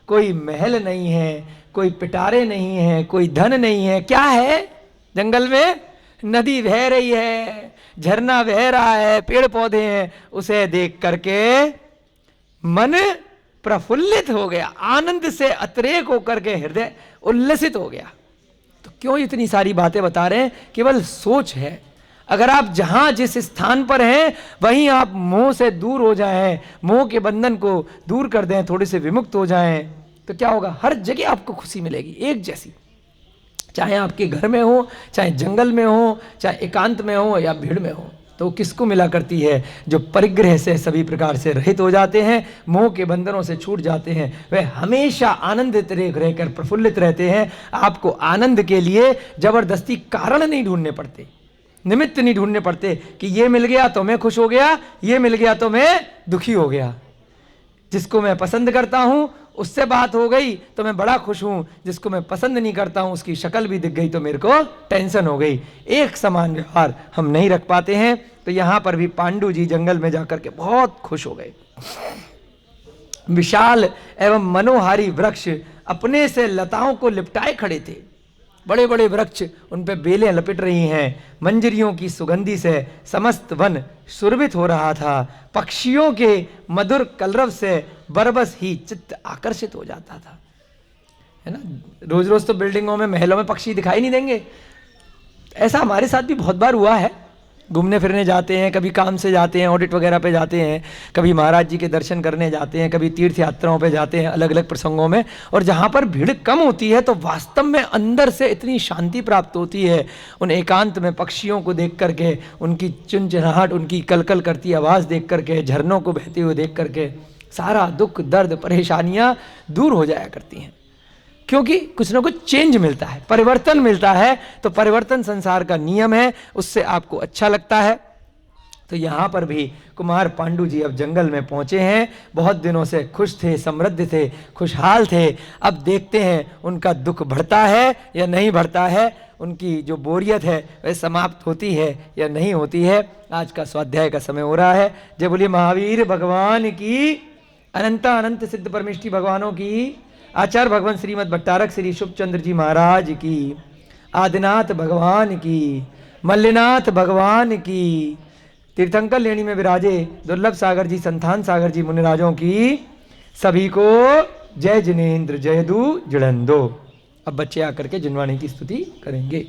कोई महल नहीं है, कोई पिटारे नहीं है, कोई धन नहीं है। क्या है जंगल में, नदी बह रही है, झरना बह रहा है, पेड़ पौधे हैं। उसे देख करके मन प्रफुल्लित हो गया, आनंद से अतिरेक होकर के हृदय उल्लसित हो गया। तो क्यों इतनी सारी बातें बता रहे हैं, केवल सोच है। अगर आप जहां जिस स्थान पर हैं वहीं आप मोह से दूर हो जाएं, मोह के बंधन को दूर कर दें, थोड़े से विमुक्त हो जाएं, तो क्या होगा, हर जगह आपको खुशी मिलेगी एक जैसी, चाहे आपके घर में हो, चाहे जंगल में हो, चाहे एकांत में हो या भीड़ में हो। तो किसको मिला करती है, जो परिग्रह से सभी प्रकार से रहित हो जाते हैं, मोह के बंधनों से छूट जाते हैं, वह हमेशा आनंदित रहकर प्रफुल्लित रहते हैं। आपको आनंद के लिए जबरदस्ती कारण नहीं ढूंढने पड़ते, निमित्त नहीं ढूंढने पड़ते कि ये मिल गया तो मैं खुश हो गया, ये मिल गया तो मैं दुखी हो गया। जिसको मैं पसंद करता हूं उससे बात हो गई तो मैं बड़ा खुश हूं, जिसको मैं पसंद नहीं करता हूं उसकी शक्ल भी दिख गई तो मेरे को टेंशन हो गई। एक समान व्यवहार हम नहीं रख पाते हैं। तो यहां पर भी पांडु जी जंगल में जाकर के बहुत खुश हो गए। विशाल एवं मनोहारी वृक्ष अपने से लताओं को लिपटाए खड़े थे। बड़े बड़े वृक्ष, उन पे बेलें लपेट रही हैं, मंजरियों की सुगंधी से समस्त वन सुरभित हो रहा था। पक्षियों के मधुर कलरव से बरबस ही चित्त आकर्षित हो जाता था, है ना। रोज रोज तो बिल्डिंगों में, महलों में पक्षी दिखाई नहीं देंगे। ऐसा हमारे साथ भी बहुत बार हुआ है। घूमने फिरने जाते हैं, कभी काम से जाते हैं, ऑडिट वगैरह पे जाते हैं, कभी महाराज जी के दर्शन करने जाते हैं, कभी तीर्थ यात्राओं पे जाते हैं अलग अलग प्रसंगों में, और जहाँ पर भीड़ कम होती है तो वास्तव में अंदर से इतनी शांति प्राप्त होती है। उन एकांत में पक्षियों को देख करके, उनकी चुनचुनाहट, उनकी कलकल करती आवाज़ देख करके, झरनों को बहते हुए देख करके सारा दुख दर्द परेशानियाँ दूर हो जाया करती हैं। क्योंकि कुछ ना कुछ चेंज मिलता है, परिवर्तन मिलता है। तो परिवर्तन संसार का नियम है, उससे आपको अच्छा लगता है। तो यहाँ पर भी कुमार पांडु जी अब जंगल में पहुँचे हैं। बहुत दिनों से खुश थे, समृद्ध थे, खुशहाल थे। अब देखते हैं उनका दुख बढ़ता है या नहीं बढ़ता है, उनकी जो बोरियत है वह समाप्त होती है या नहीं होती है। आज का स्वाध्याय का समय हो रहा है। जय बोलिए महावीर भगवान की, अनंत अनंत सिद्ध परमेष्टि भगवानों की, आचार्य भगवान श्रीमद् भट्टारक श्री शुभचंद्र जी महाराज की, आदिनाथ भगवान की, मल्लिनाथ भगवान की, तीर्थंकर लेणी में विराजे दुर्लभ सागर जी, संतान सागर जी मुनिराजों की, सभी को जय जिनेन्द्र जय दू जड़ंदो। अब बच्चे आकर के जिनवाणी की स्तुति करेंगे।